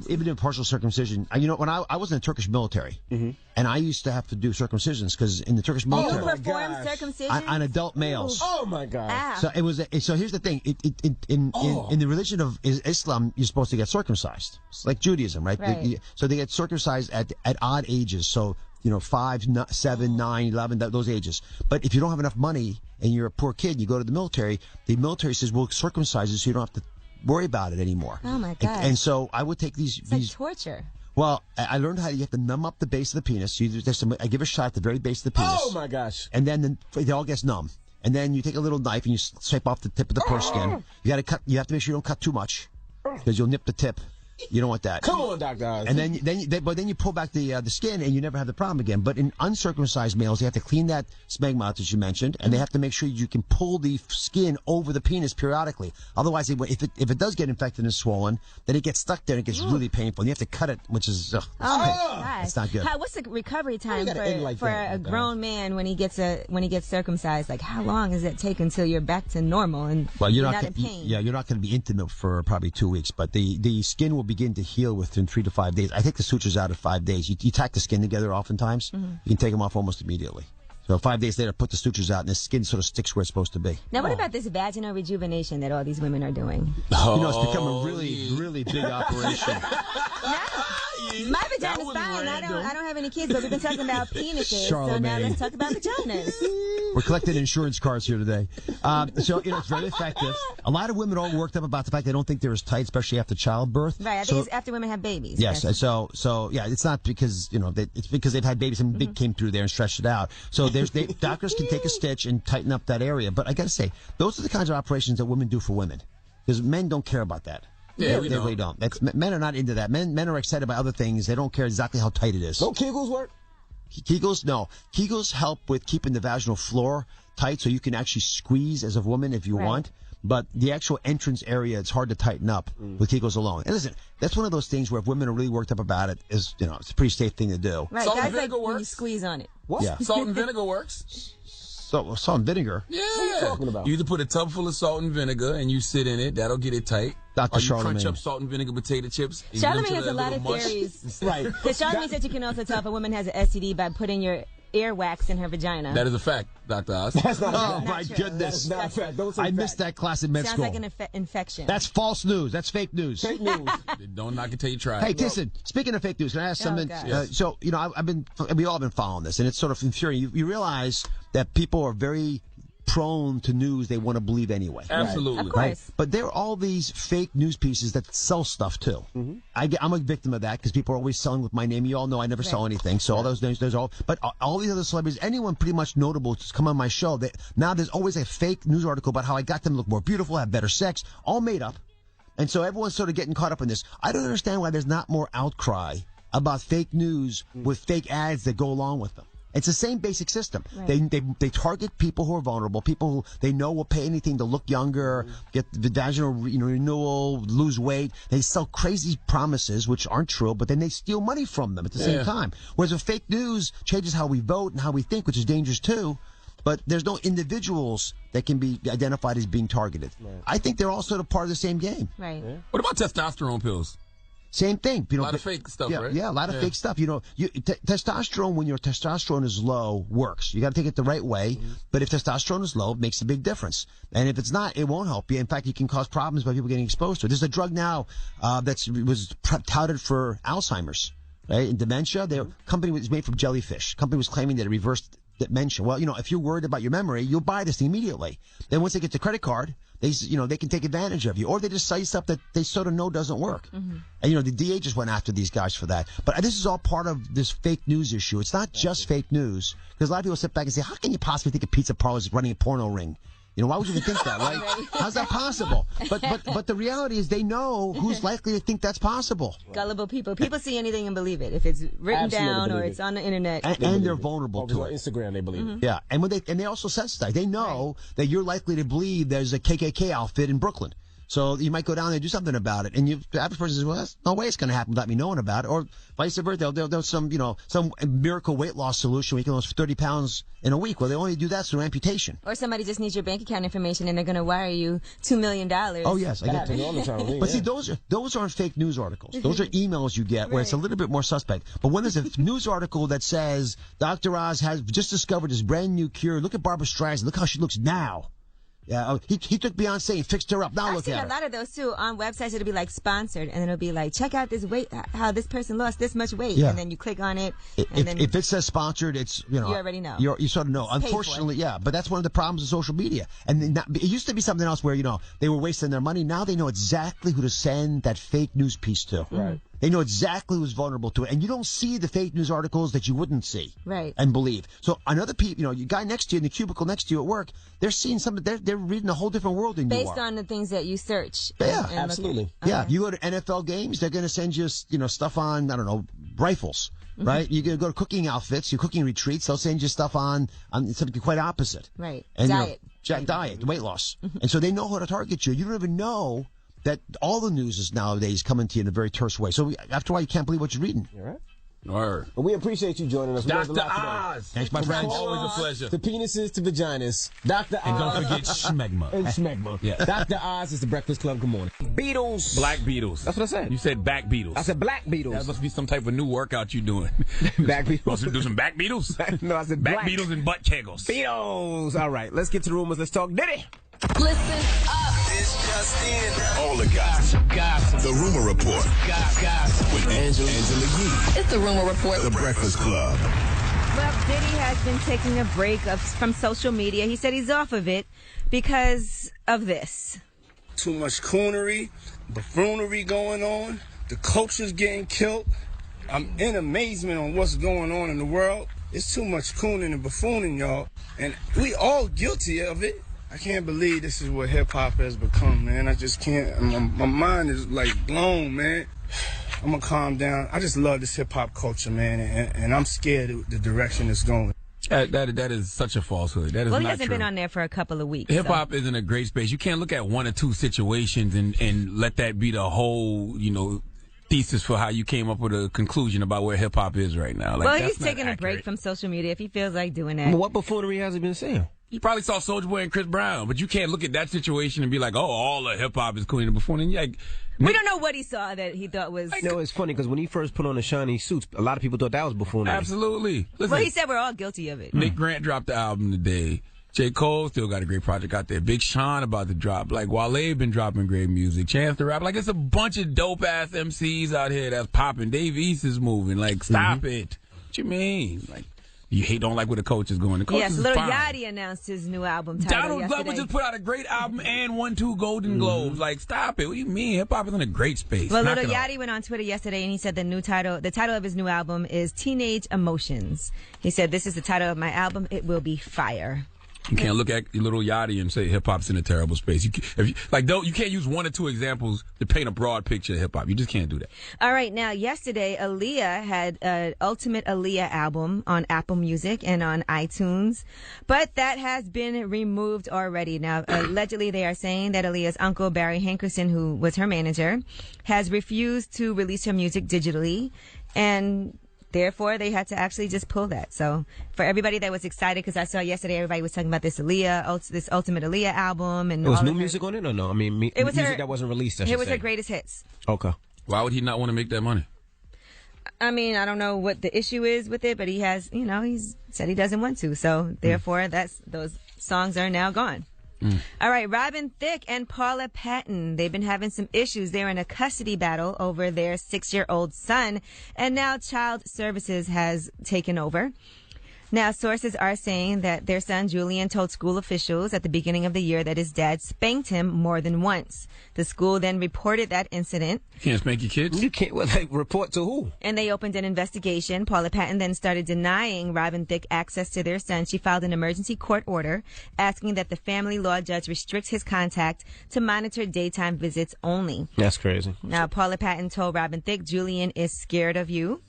even did partial circumcision. When I was in the Turkish military, and I used to have to do circumcisions because in the Turkish military, you performed circumcision on adult males. Oh my God! Ah. So it was. So here's the thing. In the religion of Islam, you're supposed to get circumcised. It's like Judaism, right? Right. So they get circumcised at odd ages. So 5, 7, 9, 11, those ages. But if you don't have enough money and you're a poor kid, you go to the military says, we'll circumcise you so you don't have to worry about it anymore. Oh, my God. And so I would take these... It's like torture. Well, I learned how you have to numb up the base of the penis. I give a shot at the very base of the penis. Oh, my gosh. And then it all gets numb. And then you take a little knife and you scrape off the tip of the foreskin. You have to make sure you don't cut too much because you'll nip the tip. You don't want that. Come on, Dr. Oz. And then you pull back the skin and you never have the problem again. But in uncircumcised males, they have to clean that smegma out, as you mentioned, and they have to make sure you can pull the skin over the penis periodically. Otherwise, if it does get infected and swollen, then it gets stuck there and it gets really painful. And you have to cut it, which is it's not good. What's the recovery time for a grown man when he gets circumcised? Like, how long does it take until you're back to normal and you're not in pain? You're not going to be intimate for probably 2 weeks, but the skin will begin to heal within 3 to 5 days. I take the sutures out at 5 days. You tack the skin together oftentimes. You can take them off almost immediately. So 5 days later, put the sutures out, and the skin sort of sticks where it's supposed to be. Now, what about this vaginal rejuvenation that all these women are doing? It's become a really, really big operation. My vagina's fine. I don't have any kids, but we've been talking about penises. So now let's talk about vaginas. We're collecting insurance cards here today. So it's very effective. A lot of women are all worked up about the fact they don't think they're as tight, especially after childbirth. Right. I think it's after women have babies. Yes. So it's not because it's because they've had babies and big came through there and stretched it out. So doctors can take a stitch and tighten up that area. But I got to say, those are the kinds of operations that women do for women, because men don't care about that. Yeah, they really don't. Men are not into that. Men are excited about other things. They don't care exactly how tight it is. Don't Kegels work? Kegels? No. Kegels help with keeping the vaginal floor tight so you can actually squeeze as a woman if you want. But the actual entrance area, it's hard to tighten up with Kegels alone. And listen, that's one of those things where if women are really worked up about it, it's a pretty safe thing to do. Right. Salt and Guys vinegar like when works. you squeeze on it. What? Yeah. Salt and vinegar works. Salt and vinegar? Yeah. What are you talking about? You either put a tub full of salt and vinegar and you sit in it. That'll get it tight. Dr. Or you Charlemagne. crunch up salt and vinegar potato chips. And Charlemagne has a lot of theories. Right. Because Charlemagne said you can also tell if a woman has an STD by putting your earwax in her vagina. That is a fact, Dr. Oz. That's not a Oh, fact. my goodness. That's not a fact. Don't say I fact. missed that class in med Sounds school. like an infection. That's false news. That's fake news. Fake news. Don't knock it till you try Hey, it. listen, speaking of fake news, can I ask something? God. Yes. So, we all have been following this, and it's sort of infuriating. You realize that people are very prone to news they want to believe anyway. Absolutely. Of course. But there are all these fake news pieces that sell stuff too. I'm a victim of that because people are always selling with my name. You all know I never sell anything. So all those names, but all these other celebrities, anyone pretty much notable to come on my show, now there's always a fake news article about how I got them to look more beautiful, have better sex, all made up. And so everyone's sort of getting caught up in this. I don't understand why there's not more outcry about fake news with fake ads that go along with them. It's the same basic system. Right. They target people who are vulnerable, people who they know will pay anything to look younger, get the vaginal renewal, lose weight. They sell crazy promises which aren't true, but then they steal money from them at the same time. Whereas with fake news changes how we vote and how we think, which is dangerous too. But there's no individuals that can be identified as being targeted. Right. I think they're all sort of part of the same game. Right. Yeah. What about testosterone pills? Same thing. A lot of fake stuff, right? Yeah, a lot of fake stuff. Testosterone, when your testosterone is low, works. You got to take it the right way. But if testosterone is low, it makes a big difference. And if it's not, it won't help you. In fact, it can cause problems by people getting exposed to it. There's a drug now that was touted for Alzheimer's, right? And dementia. The company was made from jellyfish. Company was claiming that it reversed dementia. Well, if you're worried about your memory, you'll buy this thing immediately. Then once they get the credit card, they can take advantage of you, or they just sell you stuff that they sort of know doesn't work. And the DA just went after these guys for that. But this is all part of this fake news issue. It's not just fake news, because a lot of people sit back and say, "How can you possibly think a pizza parlor is running a porno ring?" Why would you even think that, right? How's that possible? But the reality is they know who's likely to think that's possible. Gullible people. People see anything and believe it. If it's written down or it's on the internet. And they're vulnerable to it. On Instagram, they believe it. Yeah. And they also sensitize. They know that you're likely to believe there's a KKK outfit in Brooklyn. So you might go down there and do something about it. And the average person says, well, there's no way it's going to happen without me knowing about it. Or vice versa. There's some miracle weight loss solution where you can lose 30 pounds in a week. Well, they only do that through amputation. Or somebody just needs your bank account information and they're going to wire you $2 million. Oh, yes. I get that all the time. But see, those aren't fake news articles. Those are emails you get where it's a little bit more suspect. But when there's a news article that says Dr. Oz has just discovered this brand new cure. Look at Barbara Streisand. Look how she looks now. Yeah, he took Beyonce and fixed her up. Now look at her. I've seen a lot of those too on websites. It'll be like sponsored, and it'll be like, check out this weight, how this person lost this much weight, and then you click on it. If it says sponsored, it's you already know. You sort of know. Unfortunately, but that's one of the problems of social media. And it used to be something else where they were wasting their money. Now they know exactly who to send that fake news piece to. Right. They know exactly who's vulnerable to it, and you don't see the fake news articles that you wouldn't see and believe. So another your guy next to you in the cubicle next to you at work, they're seeing something. They're reading a whole different world than you are. Based on the things that you search. Yeah, absolutely. Yeah, you go to NFL games, they're going to send you stuff on rifles. Right? You go to cooking outfits, your cooking retreats, they'll send you stuff on something quite opposite. Right. And, diet, weight loss. And so they know how to target you. You don't even know that all the news is nowadays coming to you in a very terse way. So after a while, you can't believe what you're reading. All right. Word. Well, we appreciate you joining us. Dr. Oz. Thanks, my friends. Always a pleasure. The penises to vaginas. Dr. Oz. And don't forget Schmegma. And Schmegma. Yeah. Dr. Oz is the Breakfast Club. Good morning. Beatles. Black Beatles. That's what I said. You said back Beatles. I said black Beatles. That must be some type of new workout you're doing. Back Beatles. Supposed to do some back Beatles? No, I said back black Beatles and butt kegels. Beatles. All right. Let's get to the rumors. Let's talk Diddy. Listen up. It's just in. All the gossip. The Rumor Report. Gossip. With Angela Yee. It's the Rumor Report. The Breakfast Club. Well, Diddy has been taking a break from social media. He said he's off of it because of this. Too much coonery, buffoonery going on. The culture's getting killed. I'm in amazement on what's going on in the world. It's too much cooning and buffooning, y'all. And we all guilty of it. I can't believe this is what hip-hop has become, man. I just can't. My mind is, blown, man. I'm going to calm down. I just love this hip-hop culture, man, and I'm scared of the direction it's going. That is such a falsehood. That is not true. Well, he hasn't been on there for a couple of weeks. Hip-hop isn't a great space. You can't look at one or two situations and let that be the whole, thesis for how you came up with a conclusion about where hip-hop is right now. Well, he's taking a break from social media if he feels like doing that. Well, what buffoonery has he been saying? You probably saw Soulja Boy and Chris Brown, but you can't look at that situation and be like, oh, all of hip-hop is cooning and buffooning. We don't know what he saw that he thought was... It's funny because when he first put on the shiny suits, a lot of people thought that was buffoonery. Absolutely. Listen, he said we're all guilty of it. Nick Grant dropped the album today. J. Cole still got a great project out there. Big Sean about to drop. Wale been dropping great music. Chance the Rapper. It's a bunch of dope-ass MCs out here that's popping. Dave East is moving. Stop it. What you mean? You don't like where the coach is going. The coach Yes, is Lil fine. Yachty announced his new album title Donald yesterday. Glover just put out a great album and won 2 Golden Globes. Like, stop it. What do you mean? Hip-hop is in a great space. Well, Knock Lil it off. Yachty went on Twitter yesterday and he said the title of his new album is Teenage Emotions. He said, "This is the title of my album. It will be fire." You can't look at Little Yachty and say hip-hop's in a terrible space. You can't use 1 or 2 examples to paint a broad picture of hip-hop. You just can't do that. All right, now yesterday, Aaliyah had an Ultimate Aaliyah album on Apple Music and on iTunes, but that has been removed already. Now, allegedly, they are saying that Aaliyah's uncle, Barry Hankerson, who was her manager, has refused to release her music digitally, and therefore, they had to actually just pull that. So, for everybody that was excited, because I saw yesterday everybody was talking about this Ultimate Aaliyah album, and It was all new of music on it, or no? I mean, It was music that wasn't released. It was her greatest hits. Okay. Why would he not want to make that money? I mean, I don't know what the issue is with it, but he has, he's said he doesn't want to. So, therefore, those songs are now gone. All right, Robin Thicke and Paula Patton, they've been having some issues. They're in a custody battle over their 6-year-old son, and now Child Services has taken over. Now, sources are saying that their son, Julian, told school officials at the beginning of the year that his dad spanked him more than once. The school then reported that incident. You can't spank your kids? You can't, report to who? And they opened an investigation. Paula Patton then started denying Robin Thicke access to their son. She filed an emergency court order asking that the family law judge restrict his contact to monitor daytime visits only. That's crazy. Now, Paula Patton told Robin Thicke, "Julian is scared of you."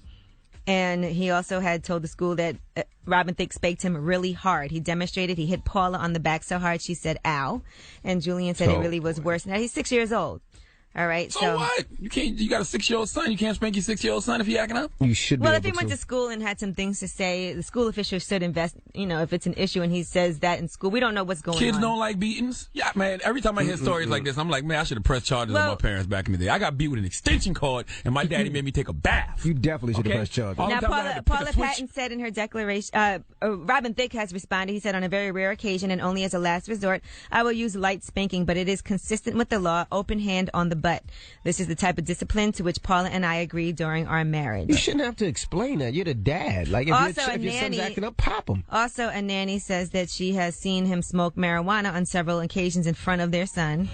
And he also had told the school that Robin Thicke spanked him really hard. He demonstrated. He hit Paula on the back so hard she said, "Ow." And Julian said it really was worse. Now, he's 6 years old. All right. So what? You got a 6-year-old son. You can't spank your 6-year-old son if he acting up? You should be Well, able if he went to school and had some things to say, the school officials should invest, if it's an issue and he says that in school. We don't know what's going on. Kids don't like beatings? Yeah, man. Every time I hear stories like this, I'm like, man, I should have pressed charges on my parents back in the day. I got beat with an extension cord and my daddy made me take a bath. You definitely should have pressed charges. Now, Paula Patton said in her declaration, Robin Thicke has responded. He said, "On a very rare occasion and only as a last resort, I will use light spanking, but it is consistent with the law, open hand on the butt. This is the type of discipline to which Paula and I agreed during our marriage." You shouldn't have to explain that. You're the dad. Like, if your son's acting up, pop him. Also, a nanny says that she has seen him smoke marijuana on several occasions in front of their son.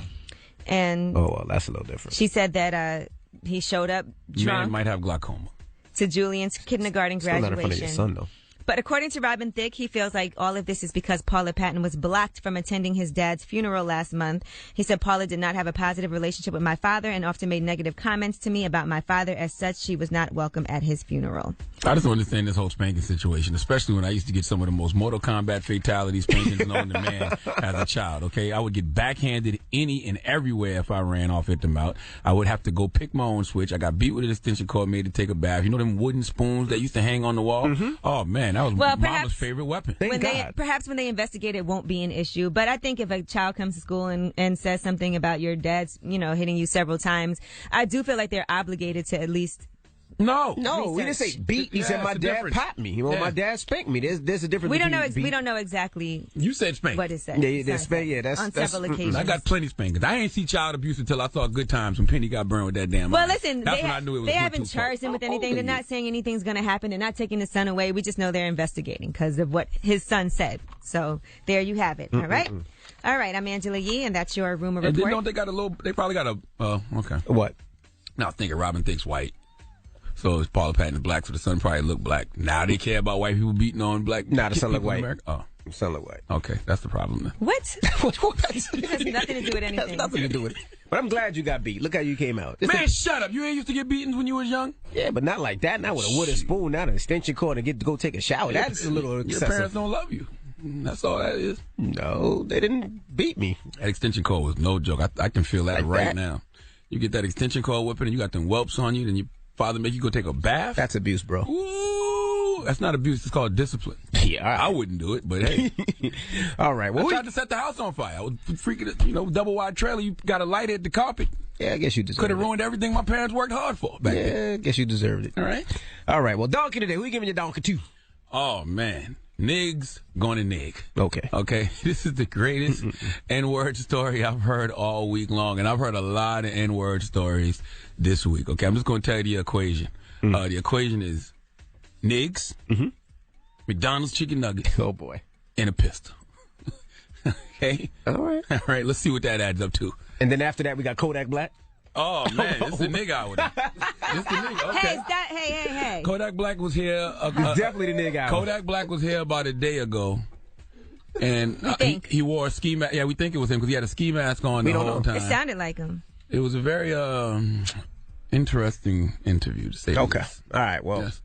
And oh, well, that's a little different. She said that he showed up drunk. Man might have glaucoma. To Julian's kindergarten graduation. Still not in front of your son, though. But according to Robin Thicke, he feels like all of this is because Paula Patton was blocked from attending his dad's funeral last month. He said Paula did not have a positive relationship with my father and often made negative comments to me about my father. As such, she was not welcome at his funeral. I just don't understand this whole spanking situation, especially when I used to get some of the most Mortal Kombat fatalities, spankings known to man as a child, okay? I would get backhanded any and everywhere if I ran off, hit them out. I would have to go pick my own switch. I got beat with an extension cord, made to take a bath. You know them wooden spoons that used to hang on the wall? Mm-hmm. Oh, man, that was mama's favorite weapon. Perhaps when they investigate, it won't be an issue. But I think if a child comes to school and says something about your dad's, hitting you several times, I do feel like they're obligated to at least. No, we didn't say beat. He said my dad popped me. My dad spanked me. There's a difference. We don't know exactly. You said spank. What is that? Yeah, spank. Yeah, that's on several occasions. I got plenty spankings. I ain't see child abuse until I saw Good Times when Penny got burned with that damn. Well, listen, that's when I knew it was. They haven't charged him with anything. They're not saying anything's going to happen. They're not taking the son away. We just know they're investigating because of what his son said. So there you have it. All right. All right. I'm Angela Yee, and that's your rumor report. And don't they got a little? They probably got a. Okay. What? Now I think Robin Thicke's white. So it's Paula Patton is black, so the son probably look black. Now they care about white people beating on black. Nah, the son look white. Oh, the son look white. Okay, that's the problem then. What? It has nothing to do with anything. It has nothing to do with it. But I'm glad you got beat. Look how you came out. Man, shut up. You ain't used to get beatings when you was young? Yeah, but not like that. Not with a wooden spoon, not an extension cord and get to go take a shower. That's a little excessive. Your parents don't love you. That's all that is. No, they didn't beat me. That extension cord was no joke. I can feel that like now. You get that extension cord whipping and you got them whelps on you, then your father make you go take a bath? That's abuse, bro. Ooh, that's not abuse. It's called discipline. Yeah, I wouldn't do it, but hey. All right. Well, I tried to set the house on fire. I was freaking, double wide trailer. You got to light it, the carpet. Yeah, I guess you deserved it. Could have ruined everything my parents worked hard for back then. I guess you deserved it. All right. All right. Well, donkey today. Who you giving your donkey to? Oh, man. Niggs going to nig. Okay. This is the greatest N-word story I've heard all week long, and I've heard a lot of N-word stories this week. Okay, I'm just going to tell you the equation. The equation is Niggs, McDonald's chicken nuggets. Oh, boy. And a pistol. Okay? All right. All right, let's see what that adds up to. And then after that, we got Kodak Black. Oh, man, it's the nigga out with it. It's the nigga, okay. Hey. Kodak Black was here. Definitely the nigga out. Kodak Black was here about a day ago. And he wore a ski mask. Yeah, we think it was him because he had a ski mask on the whole time. It sounded like him. It was a very interesting interview, to say the least. All right, well. Yes.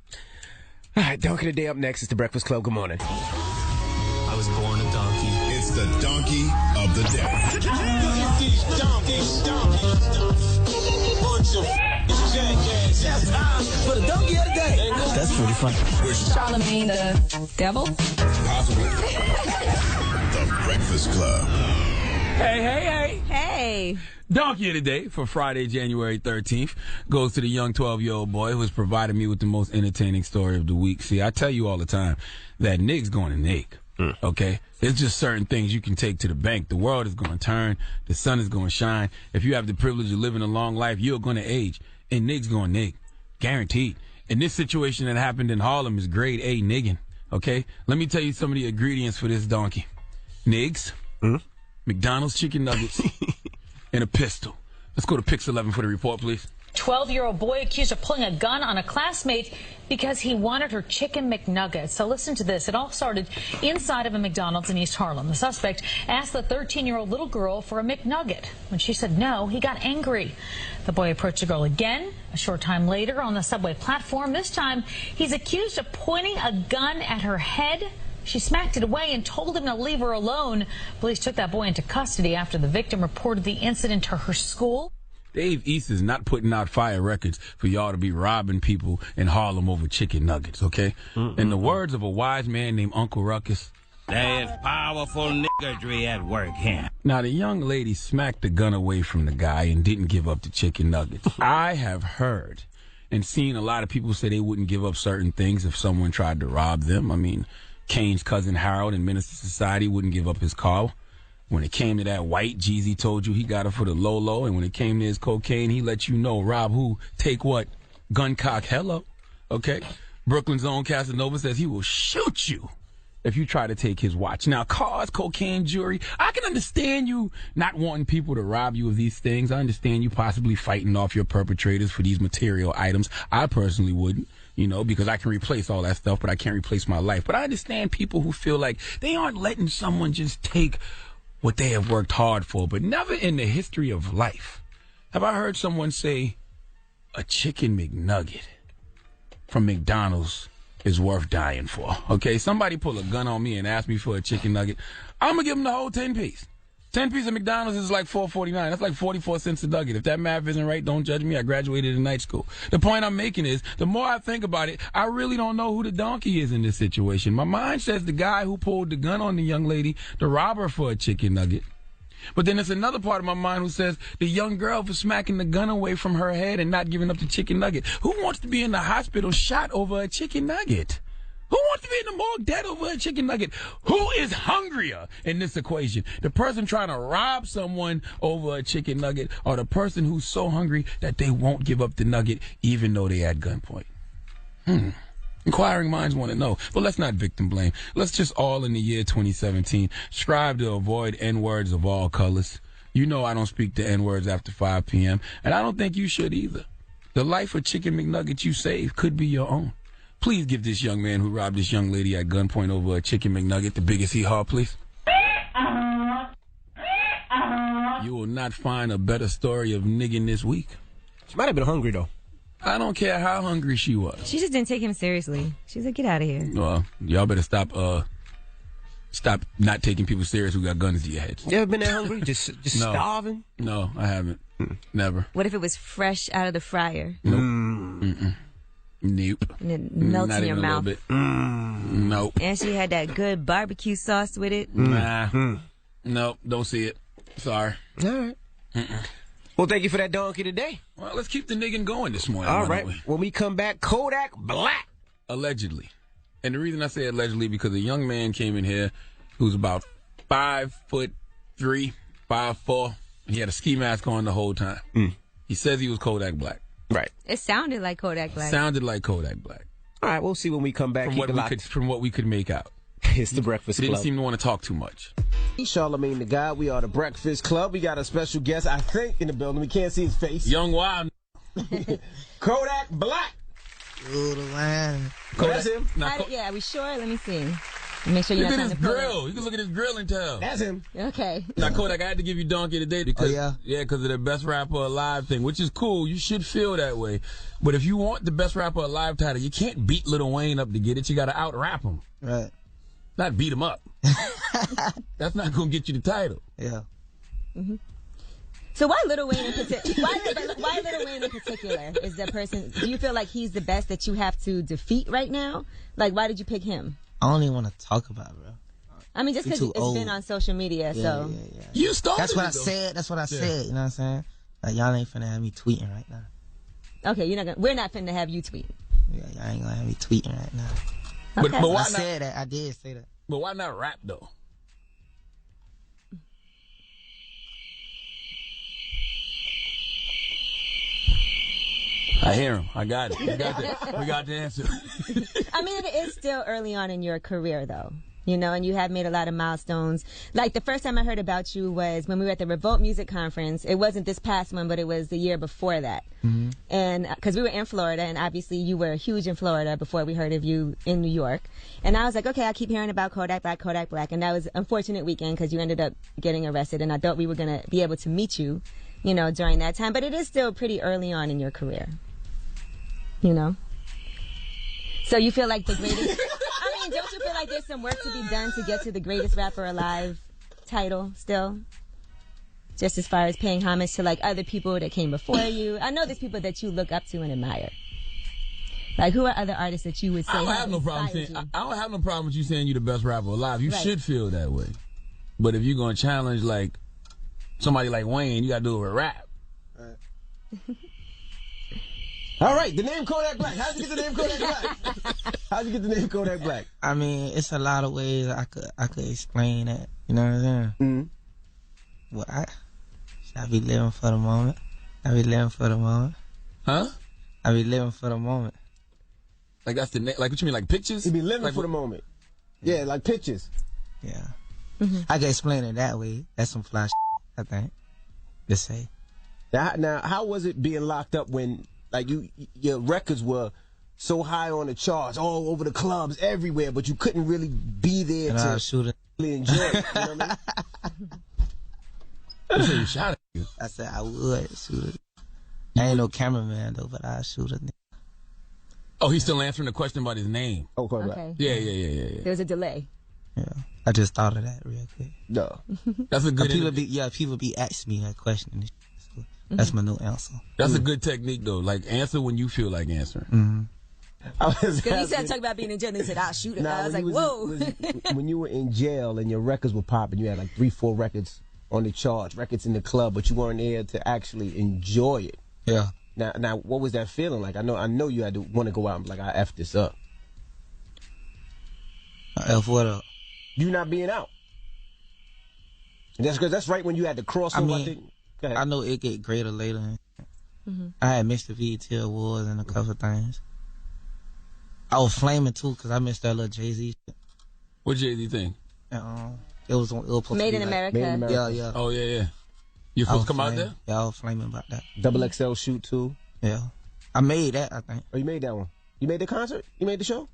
All right, Donkey of the Day up next. It's the Breakfast Club. Good morning. I was born a donkey. It's the Donkey of the Day. For the Donkey of the Day. That's pretty funny. Charlemagne the devil? Possibly. The Breakfast Club. Hey. Donkey of the Day for Friday, January 13th goes to the young 12-year-old boy who has provided me with the most entertaining story of the week. See, I tell you all the time that nig's going to nig. Okay? There's just certain things you can take to the bank. The world is going to turn. The sun is going to shine. If you have the privilege of living a long life, you're going to age. And nig's going to nig. Guaranteed. And this situation that happened in Harlem is grade A nigging. Okay? Let me tell you some of the ingredients for this donkey. Nigs, McDonald's chicken nuggets, and a pistol. Let's go to Pix 11 for the report, please. 12-year-old boy accused of pulling a gun on a classmate because he wanted her chicken McNuggets. So listen to this. It all started inside of a McDonald's in East Harlem. The suspect asked the 13-year-old little girl for a McNugget. When she said no, he got angry. The boy approached the girl again a short time later on the subway platform. This time, he's accused of pointing a gun at her head. She smacked it away and told him to leave her alone. Police took that boy into custody after the victim reported the incident to her school. Dave East is not putting out fire records for y'all to be robbing people in Harlem over chicken nuggets, okay? In the words of a wise man named Uncle Ruckus, there's powerful niggardry at work here. Now, the young lady smacked the gun away from the guy and didn't give up the chicken nuggets. I have heard and seen a lot of people say they wouldn't give up certain things if someone tried to rob them. I mean, Kane's cousin Harold in Minister Society wouldn't give up his car. When it came to that white, Jeezy told you he got it for the low. And when it came to his cocaine, he let you know, rob who, take what, gun cock, hello. Okay? Brooklyn's own Casanova says he will shoot you if you try to take his watch. Now, cars, cocaine, jewelry, I can understand you not wanting people to rob you of these things. I understand you possibly fighting off your perpetrators for these material items. I personally wouldn't. You know, because I can replace all that stuff, but I can't replace my life. But I understand people who feel like they aren't letting someone just take what they have worked hard for. But never in the history of life have I heard someone say a chicken McNugget from McDonald's is worth dying for. Okay, somebody pull a gun on me and ask me for a chicken nugget, I'm going to give them the whole 10-piece. 10-piece of McDonald's is like $4.49. That's like 44 cents a nugget. If that math isn't right, don't judge me. I graduated in night school. The point I'm making is, the more I think about it, I really don't know who the donkey is in this situation. My mind says the guy who pulled the gun on the young lady to rob her for a chicken nugget. But then there's another part of my mind who says the young girl for smacking the gun away from her head and not giving up the chicken nugget. Who wants to be in the hospital shot over a chicken nugget? Who wants to be in the morgue dead over a chicken nugget? Who is hungrier in this equation? The person trying to rob someone over a chicken nugget, or the person who's so hungry that they won't give up the nugget even though they at gunpoint? Inquiring minds want to know. But let's not victim blame. Let's just all in the year 2017 strive to avoid N-words of all colors. You know I don't speak to N-words after 5 p.m., and I don't think you should either. The life of chicken McNuggets you save could be your own. Please give this young man who robbed this young lady at gunpoint over a chicken McNugget the biggest hee-haw, please. You will not find a better story of nigging this week. She might have been hungry, though. I don't care how hungry she was. She just didn't take him seriously. She's like, get out of here. Well, y'all better stop not taking people serious who got guns to your heads. You ever been that hungry? Just No. Starving? No, I haven't. Never. What if it was fresh out of the fryer? Nope. Mm-mm. Nope. And it melts Not in your even a little mouth. bit. Nope. And she had that good barbecue sauce with it. Nah. Nope, don't see it. Sorry. All right. Well, thank you for that donkey today. Well, let's keep the nigging going this morning. All why right. don't we? When we come back, Kodak Black. Allegedly. And the reason I say allegedly, because a young man came in here who's about 5'3", 5'4". He had a ski mask on the whole time. He says he was Kodak Black. Right. It sounded like Kodak Black. Sounded like Kodak Black. All right, we'll see when we come back. From what we could make out. It's the Breakfast Club. Didn't seem to want to talk too much. Charlamagne the God. We are the Breakfast Club. We got a special guest, I think, in the building. We can't see his face. Young Wild. Kodak Black. Ooh, the line. That's him. Yeah, are we sure? Let me see. Make sure you're look not at his grill. You can look at his grill and tell. That's him. Okay. Now, Kodak, I had to give you Donkey today because because of the best rapper alive thing, which is cool. You should feel that way. But if you want the best rapper alive title, you can't beat Lil Wayne up to get it. You got to out rap him. Right. Not beat him up. That's not going to get you the title. Yeah. Mm-hmm. So why Lil Wayne in particular? Why Lil Wayne in particular is the person? Do you feel like he's the best that you have to defeat right now? Like, why did you pick him? I don't even want to talk about it, bro. I mean, just because it's been on social media, so. Yeah. You started That's what I said. That's what I said. You know what I'm saying? Like, y'all ain't finna have me tweeting right now. Okay, we're not finna have you tweet. Yeah, y'all ain't gonna have me tweeting right now. Okay. But why I not? said that. I did say that. But why not rap though? I hear him. I got it. We got the answer. I mean, it is still early on in your career, though. You know, and you have made a lot of milestones. Like, the first time I heard about you was when we were at the Revolt Music Conference. It wasn't this past one, but it was the year before that. Mm-hmm. And because we were in Florida, and obviously you were huge in Florida before we heard of you in New York. And I was like, okay, I keep hearing about Kodak Black. And that was an unfortunate weekend because you ended up getting arrested. And I thought we were going to be able to meet you, you know, during that time. But it is still pretty early on in your career. You know? So you feel like the greatest... I mean, don't you feel like there's some work to be done to get to the greatest rapper alive title still? Just as far as paying homage to, like, other people that came before you. I know there's people that you look up to and admire. Like, who are other artists that you would say I don't have no problem with you saying you're the best rapper alive. You should feel that way. But if you're going to challenge, like, somebody like Wayne, you got to do it with rap. Right. All right, the name Kodak Black. How'd you get the name Kodak Black? How'd you get the name Kodak Black? I mean, it's a lot of ways I could explain that. You know what I'm saying? Mm-hmm. Well, I be living for the moment. Huh? I be living for the moment. Like that's the name? Like what you mean? Like pictures? You be living for the moment. Yeah, like pictures. Yeah. Mm-hmm. I can explain it that way. That's some fly I think. To say. Now, how was it being locked up when? Like your records were so high on the charts, all over the clubs, everywhere, but you couldn't really be there to really enjoy it. You know what I mean? You said you shot at you. I said I would shoot it. I ain't no cameraman though, but I'll shoot it. Oh, he's still answering the question about his name. Okay. Yeah. There's a delay. Yeah, I just thought of that real quick. No, that's a good. People be asking me that question. That's my new answer. That's a good technique, though. Like, answer when you feel like answering. Mm-hmm. Because he said, talk about being in jail, and he said, I'll shoot it. I was like, whoa. When you were in jail and your records were popping, you had like 3-4 records on the charts, records in the club, but you weren't there to actually enjoy it. Yeah. Now, what was that feeling like? I know you had to want to go out and be like, I F this up. F what up? You not being out. And that's because that's right when you had to cross over, I think. I know it get greater later. Mm-hmm. I had missed the VET Awards and a couple of things. I was flaming too because I missed that little Jay-Z shit. What Jay-Z thing? It was Made in America. Yeah. Oh yeah. You supposed to come out there? Yeah, I was flaming about that. Double XL shoot too. Yeah, I made that. I think. Oh, you made that one. You made the concert? You made the show?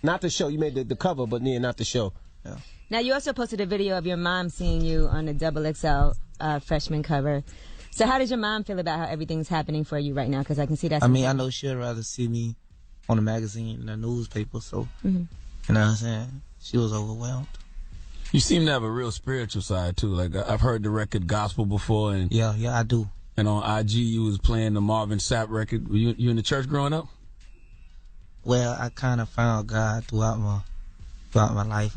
Not the show. You made the cover, but not the show. Yeah. Now you also posted a video of your mom seeing you on the Double XL freshman cover. So how does your mom feel about how everything's happening for you right now? Because I can see that. I mean, I know she'd rather see me on the magazine and the newspaper. So, you know what I'm saying? She was overwhelmed. You seem to have a real spiritual side too. Like I've heard the record Gospel before, and yeah, I do. And on IG, you was playing the Marvin Sapp record. Were you in the church growing up? Well, I kind of found God throughout my life,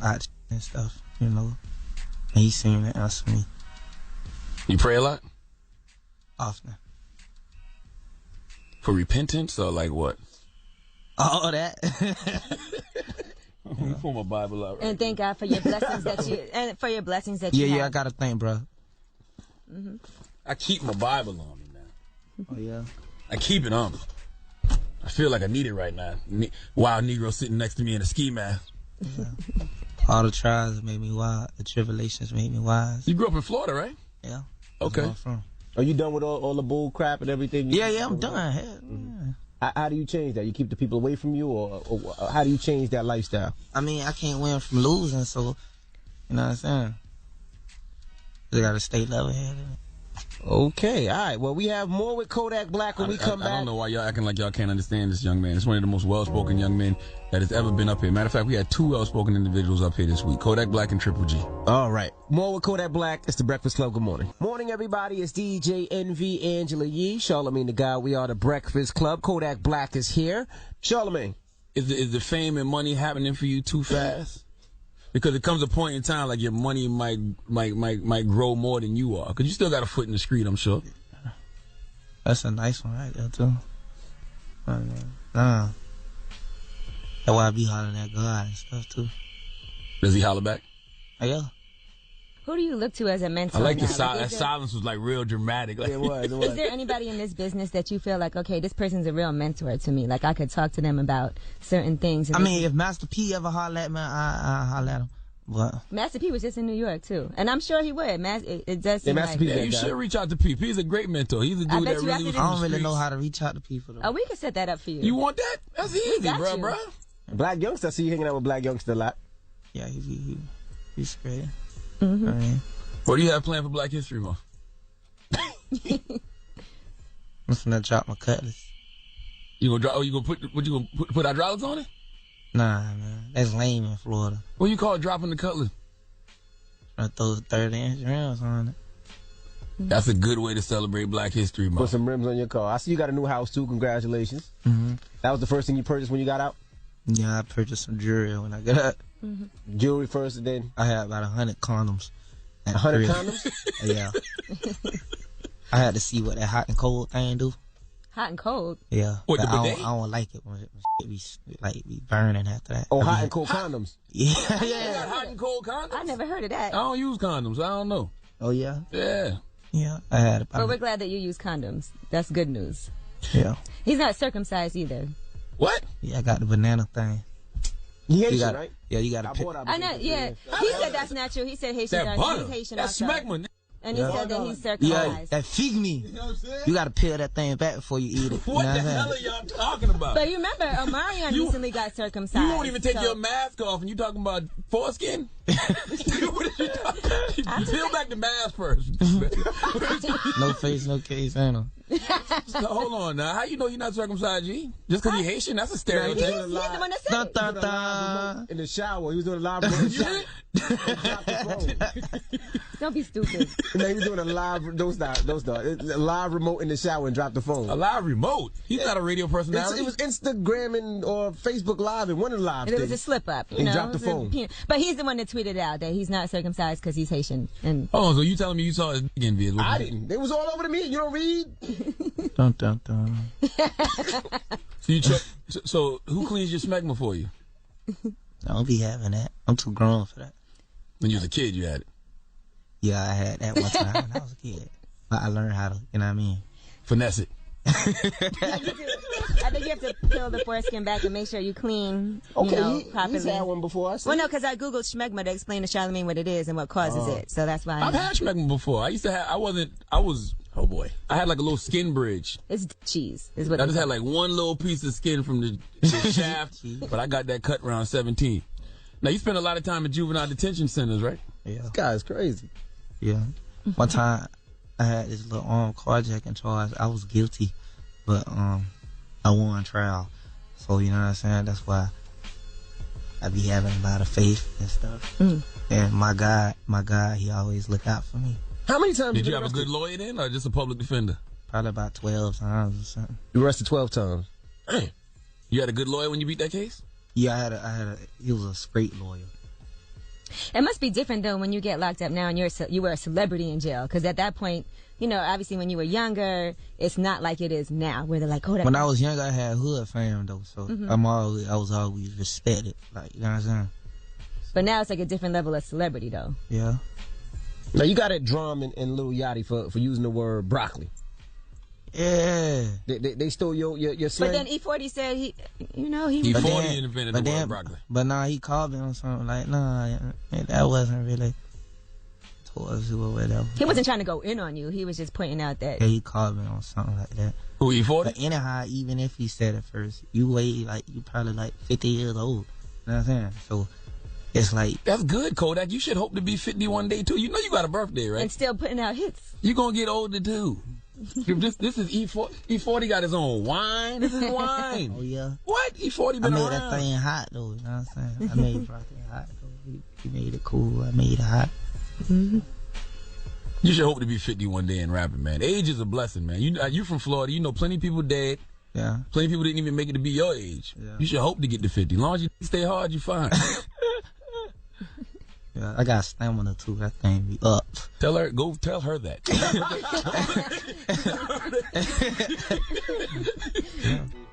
and stuff, you know. And He seemed to answer me. You pray a lot? Often. For repentance or like what? All that. Let me pull my Bible out. And thank God for your blessings that you. Yeah, I gotta thank, bro. Mm-hmm. I keep my Bible on me now. Oh yeah. I keep it on me. I feel like I need it right now. Wild Negro sitting next to me in a ski mask. Yeah. All the trials made me wild. The tribulations made me wise. You grew up in Florida, right? Yeah. Okay. Where I'm from. Are you done with all the bull crap and everything? Yeah, I'm done. Hell, How do you change that? You keep the people away from you, or how do you change that lifestyle? I mean, I can't win from losing, so, you know what I'm saying? You gotta stay level-headed. Okay, all right. Well, we have more with Kodak Black when we come back. I don't know why y'all acting like y'all can't understand this young man. It's one of the most well-spoken young men that has ever been up here. Matter of fact, we had 2 well-spoken individuals up here this week, Kodak Black and Triple G. All right. More with Kodak Black. It's the Breakfast Club. Good morning. Morning, everybody. It's DJ NV Angela Yee, Charlamagne the God. We are the Breakfast Club. Kodak Black is here. Charlamagne. Is the fame and money happening for you too fast? Because it comes a point in time like your money might grow more than you are. Because you still got a foot in the street, I'm sure. That's a nice one right there, too. That's why I be hollering at God and stuff, too. Does he holler back? Yeah. Who do you look to as a mentor? I like now? that silence was like real dramatic. Like, it was. Is there anybody in this business that you feel like, okay, this person's a real mentor to me? Like I could talk to them about certain things. I mean, if Master P ever holler at me, I holler at him. But Master P was just in New York too, and I'm sure he would. It does seem Master P, you should reach out to P. He's a great mentor. He's a dude that really. I don't really know how to reach out to people. Oh, we can set that up for you. You want that? That's easy, bro. Black youngster. I see you hanging out with Black youngster a lot. Yeah, he's great. Mm-hmm. I mean, what do you have planned for Black History Month? I'm finna drop my cutlass. You gonna drop? Oh, you gonna put hydraulics on it? Nah, man, that's lame in Florida. What do you call dropping the cutlass? I throw 30-inch rims on it. That's a good way to celebrate Black History Month. Put some rims on your car. I see you got a new house too. Congratulations. Mm-hmm. That was the first thing you purchased when you got out? Yeah, I purchased some jewelry when I got out. Mm-hmm. Jewelry first, and then I had about 100 condoms. 100 condoms? Yeah. I had to see what that hot and cold thing do. Hot and cold? Yeah. What, the I don't like it when it be burning after that. Oh, hot and cold condoms? Yeah. Yeah. Hot and cold condoms? I never heard of that. I don't use condoms. I don't know. Oh, yeah? Yeah. Yeah, I had But we're glad that you use condoms. That's good news. Yeah. He's not circumcised either. What? Yeah, I got the banana thing. You Haitian, right? Yeah, you got to I know, yeah. He said that's not true. He said Haitians are. He's Haitian That's also. smegma. And he said that he's circumcised. Yeah, that fig me. You know what I'm saying? You got to peel that thing back before you eat it. What the hell are y'all talking about? But you remember, Omarion recently got circumcised. You won't even take your mask off and you talking about foreskin? Peel back the mask first. No face, no case, Anna. So, hold on now. How you know you're not circumcised, G? Just because you're Haitian? That's a stereotype. He's the one that said it. In the shower. He was doing a live remote in the shower. Don't be stupid. No, he was doing a live, those live remote in the shower and dropped the phone. A live remote? He's not a radio personality. It was Instagram or Facebook Live and one of the live And it was a slip up. And dropped the phone. But he's the one that tweeted out that he's not circumcised because he's Haitian. And oh, so you telling me you saw his dick in video? I didn't. It was all over the media. You don't read? Dun, dun, dun. So you check. So who cleans your smegma for you? I don't be having that. I'm too grown for that. When you was a kid, you had it. Yeah, I had that one time when I was a kid. But I learned how to, you know what I mean? Finesse it. I think you have to peel the foreskin back and make sure you clean, properly. He's had one before. Well, no, because I Googled schmegma to explain to Charlamagne what it is and what causes it. So that's why I've had schmegma before. I used to have, oh boy. I had like a little skin bridge. It's cheese, is what I just had like one little piece of skin from the shaft, but I got that cut around 17. Now, you spend a lot of time in juvenile detention centers, right? Yeah. This guy's crazy. Yeah. One time, I had this little armed carjacking charge. I was guilty, but I won trial. So, you know what I'm saying? That's why I be having a lot of faith and stuff. And my God, he always look out for me. How many times did you have a good lawyer then, or just a public defender? Probably about 12 times or something. You arrested 12 times. You had a good lawyer when you beat that case? Yeah, he was a straight lawyer. It must be different though when you get locked up now and you were a celebrity in jail, because at that point, obviously when you were younger, it's not like it is now where they're like, oh, that. When I was younger, I had hood fam though, so I was always respected, like, you know what I'm saying? But now it's like a different level of celebrity though. Yeah. Now you got a drum in Lil Yachty for using the word broccoli. Yeah. They stole your slang? But then E40 said he E40 invented the word broccoli. But nah, he called me on something like, nah, that wasn't really towards you or whatever. He wasn't trying to go in on you. He was just pointing out that. Yeah, he called me on something like that. Who, E40? But anyhow, even if he said it first, you weigh like, you probably like 50 years old. You know what I'm saying? So, it's like. That's good, Kodak. You should hope to be 50 one day, too. You know you got a birthday, right? And still putting out hits. You're going to get older, too. This is E40. E40 got his own wine. This is wine. Oh, yeah. What? E40 been I made around. that thing hot, though. You know what I'm saying? I made broccoli hot, though. He made it cool. I made it hot. Mm-hmm. You should hope to be 50 one day in rapping, man. Age is a blessing, man. You from Florida. You know plenty of people dead. Yeah. Plenty of people didn't even make it to be your age. Yeah. You should hope to get to 50. As long as you stay hard, you're fine. Yeah, I got stamina, too. That thing be up. Go tell her that.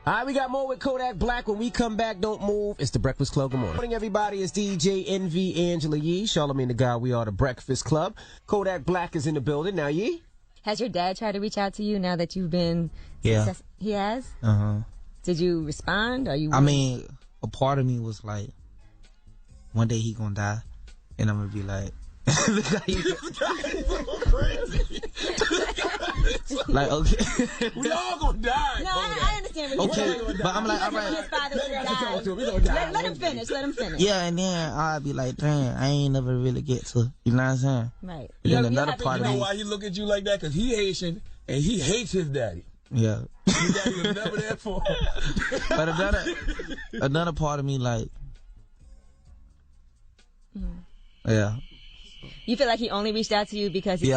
All right, we got more with Kodak Black. When we come back, don't move. It's the Breakfast Club. Good morning, everybody. It's DJ Envy, Angela Yee, Charlamagne the God. We are the Breakfast Club. Kodak Black is in the building. Now, Yee? Has your dad tried to reach out to you now that you've been? Yeah. He has? Uh-huh. Did you respond? I mean, a part of me was like, one day he gonna die, and I'm gonna be like, look how you crazy. Like, okay. We all gonna die. No, I understand what you're saying. But I'm like, all right. His father would die. Let him finish. Let him finish. Yeah, and then I'd be like, damn, I ain't never really get to, you know what I'm saying? Right. And then another part You of know me. why he look at you like that? Because he Haitian, and he hates his daddy. Yeah. His daddy was never there for him. But another part of me, like, yeah. You feel like he only reached out to you because he's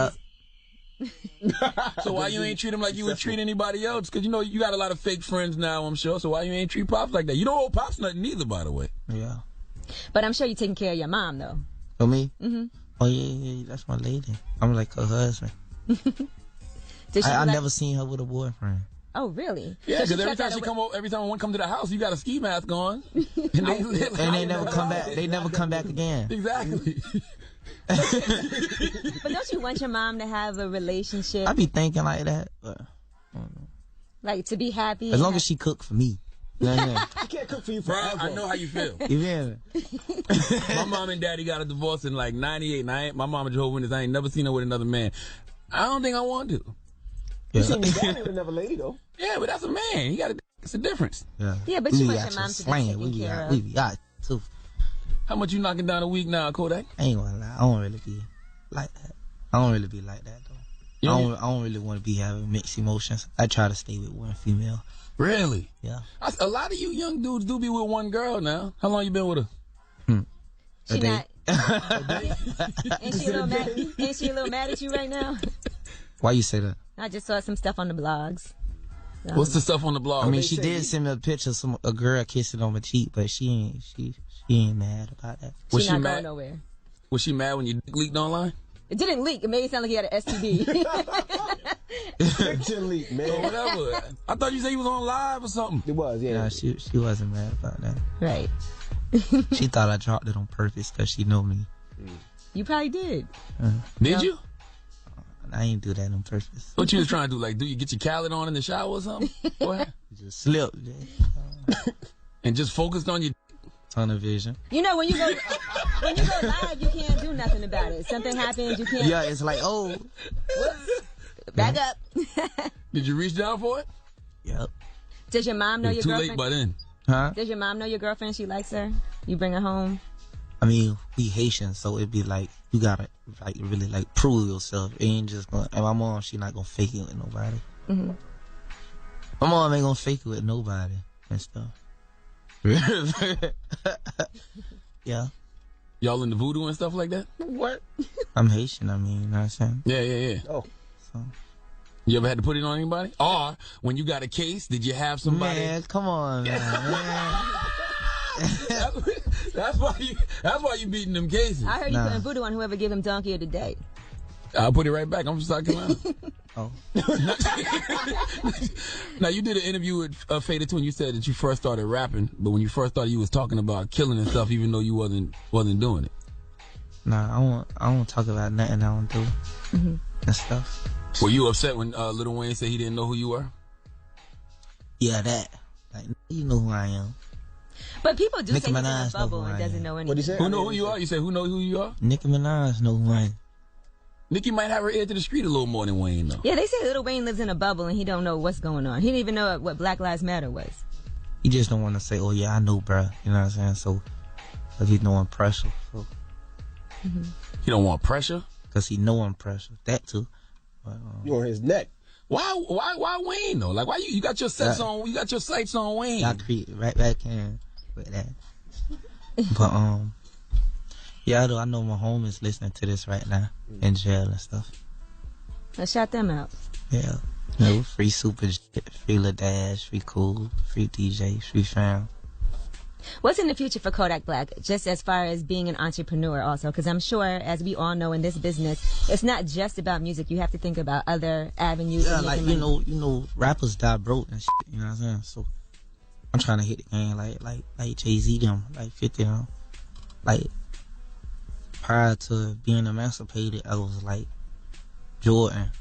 So why you ain't treat him like you would treat anybody else? Because, you know, you got a lot of fake friends now, I'm sure. So why you ain't treat Pops like that? You don't owe Pops nothing either, by the way. Yeah. But I'm sure you're taking care of your mom, though. For me? Mm-hmm. Oh, yeah, that's my lady. I'm like her husband. I never seen her with a boyfriend. Oh, really? Yeah, because every time one come to the house, you got a ski mask on. And they never come back. They never come back again. Exactly. But don't you want your mom to have a relationship? I be thinking like that, but like to be happy. As long as she cook for me. You know what I mean? I can't cook for you Bro, forever. I know how you feel. You feel me? My mom and daddy got a divorce in like 98. And my mom a Jehovah's Witness. I ain't never seen her with another man. I don't think I want to. You seen your daddy with another lady, though. Yeah, but that's a man. It's a difference. Yeah, but you want your mom to be taken care of. We be out, too. How much you knocking down a week now, Kodak? I ain't gonna lie. I don't really be like that. I don't really be like that, though. I don't really want to be having mixed emotions. I try to stay with one female. Really? Yeah. A lot of you young dudes do be with one girl now. How long you been with her? She not. Ain't she a little mad at you right now? Why you say that? I just saw some stuff on the blogs. What's the stuff on the blog? I mean, she did send me a picture of a girl kissing on my cheek, but she ain't mad about that. She's not going nowhere. Was she mad when you leaked online? It didn't leak. It made it sound like he had an STD. It didn't leak, man. Or whatever. I thought you said he was on live or something. It was, yeah. Nah, she wasn't mad about that. Right. She thought I dropped it on purpose because she know me. You probably did. Did you? I ain't do that on purpose. What you was trying to do? Like, do you get your Khaled on in the shower or something? What? Just slipped. And just focused on your tunnel vision. You know, when you go live, you can't do nothing about it. Something happens, you can't. Yeah, it's like, oh. Whoops. Back up. Did you reach down for it? Yep. Does your mom know your girlfriend? Too late by then. Huh? Does your mom know your girlfriend? She likes her? You bring her home? I mean, we Haitian, so it'd be like, you gotta like really like prove yourself. It ain't just gonna, and my mom, she not gonna fake it with nobody. Mm-hmm. My mom ain't gonna fake it with nobody and stuff. Yeah. Y'all into voodoo and stuff like that? What? I'm Haitian, I mean, you know what I'm saying? Yeah. Oh. So. You ever had to put it on anybody? Or, when you got a case, did you have somebody? Man, come on, man. That's why you beating them cases. I heard you putting voodoo on whoever give him donkey of the day. I'll put it right back. I'm from South Carolina. Oh. Now, you did an interview with Faded Twin. You said that you first started rapping, but when you first started, you was talking about killing and stuff, even though you wasn't doing it. Nah, I won't talk about nothing I don't do and stuff. Were you upset when Lil Wayne said he didn't know who you were? Yeah, that. Like, you know who I am. But people do Nicki say he's in a Minaj bubble know who and I doesn't am. know anything. What'd he say? Who know who you are? You said who know who you are? Nicki Minaj know who I am. Nicki might have her ear to the street a little more than Wayne, though. Yeah, they say Lil Wayne lives in a bubble and he don't know what's going on. He didn't even know what Black Lives Matter was. He just don't want to say, oh, yeah, I know, bruh. You know what I'm saying? So, because he's knowing pressure. So. Mm-hmm. He don't want pressure? Because he know I'm pressure. That, too. But, you on his neck. Why Wayne, though? Like, why you got your sights on, you got your sights on Wayne? I creep right back in with that. But, yeah, though, I know my homies listening to this right now in jail and stuff. Let's shout them out. Yeah. You know, free Super, free Lil Dash, free Cool, free DJ, free Fam. What's in the future for Kodak Black, just as far as being an entrepreneur also? Because I'm sure, as we all know in this business, it's not just about music. You have to think about other avenues. Yeah, of like, making money. you know, rappers die broke and shit, you know what I'm saying? So, I'm trying to hit the game like Jay-Z them, like 50 them. Like, prior to being emancipated, I was like Jordan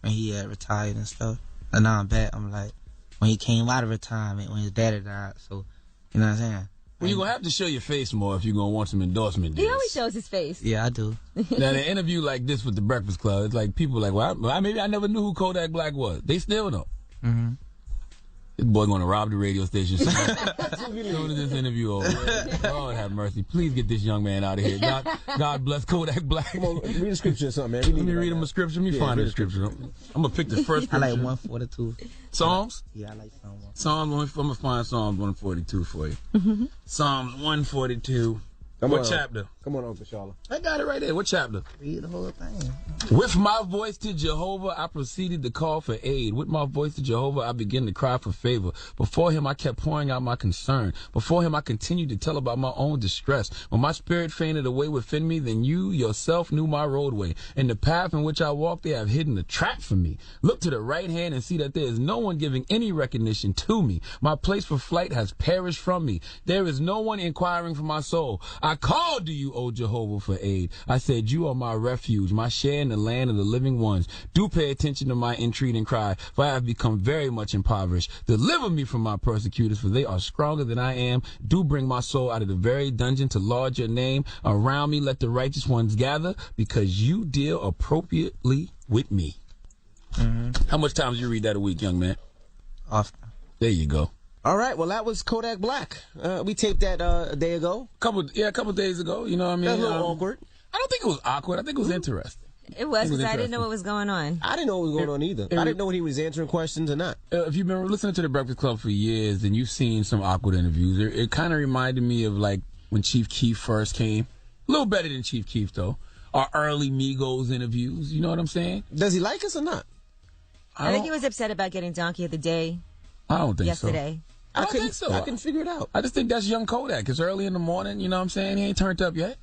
when he had retired and stuff. And now I'm back, I'm like, when he came out of retirement, when his daddy died, so, you know what I'm saying? Well, you're going to have to show your face more if you're going to want some endorsement deals. He always shows his face. Yeah, I do. Now, in an interview like this with the Breakfast Club, it's like people are like, well, maybe I never knew who Kodak Black was. They still don't. Mm-hmm. This boy going to rob the radio station soon as this interview over. Lord have mercy. Please get this young man out of here. God bless Kodak Black. Come on, read a scripture or something, man. Let me read him a scripture. Let me find a scripture. I'm going to pick the first scripture. I like 142. Psalms? Yeah, I like Psalms. Psalms, I'm going to find Psalms 142 for you. Psalms 142. What chapter? Come on, Uncle Charlotte. I got it right there. What chapter? Read the whole thing. With my voice to Jehovah, I proceeded to call for aid. With my voice to Jehovah, I began to cry for favor. Before him, I kept pouring out my concern. Before him, I continued to tell about my own distress. When my spirit fainted away within me, then you yourself knew my roadway. And the path in which I walked, they have hidden a trap for me. Look to the right hand and see that there is no one giving any recognition to me. My place for flight has perished from me. There is no one inquiring for my soul. I called to you, O Jehovah, for aid. I said, you are my refuge, my share in the land of the living ones. Do pay attention to my entreating cry, for I have become very much impoverished. Deliver me from my persecutors, for they are stronger than I am. Do bring my soul out of the very dungeon to laud your name. Around me let the righteous ones gather, because you deal appropriately with me. Mm-hmm. How much times do you read that a week, young man? Often. There you go. All right, well, that was Kodak Black. We taped that a day ago. A couple days ago. You know what I mean? That was a little awkward. I don't think it was awkward. I think it was interesting. It was, because I didn't know what was going on. I didn't know what was going on either. I didn't know when he was answering questions or not. If you've been listening to The Breakfast Club for years, then you've seen some awkward interviews. It kind of reminded me of, like, when Chief Keef first came. A little better than Chief Keef, though. Our early Migos interviews. You know what I'm saying? Does he like us or not? I think he was upset about getting Donkey of the Day. I don't think yesterday. So. I don't think so. I can figure it out. I just think that's young Kodak. It's early in the morning. You know what I'm saying? He ain't turned up yet.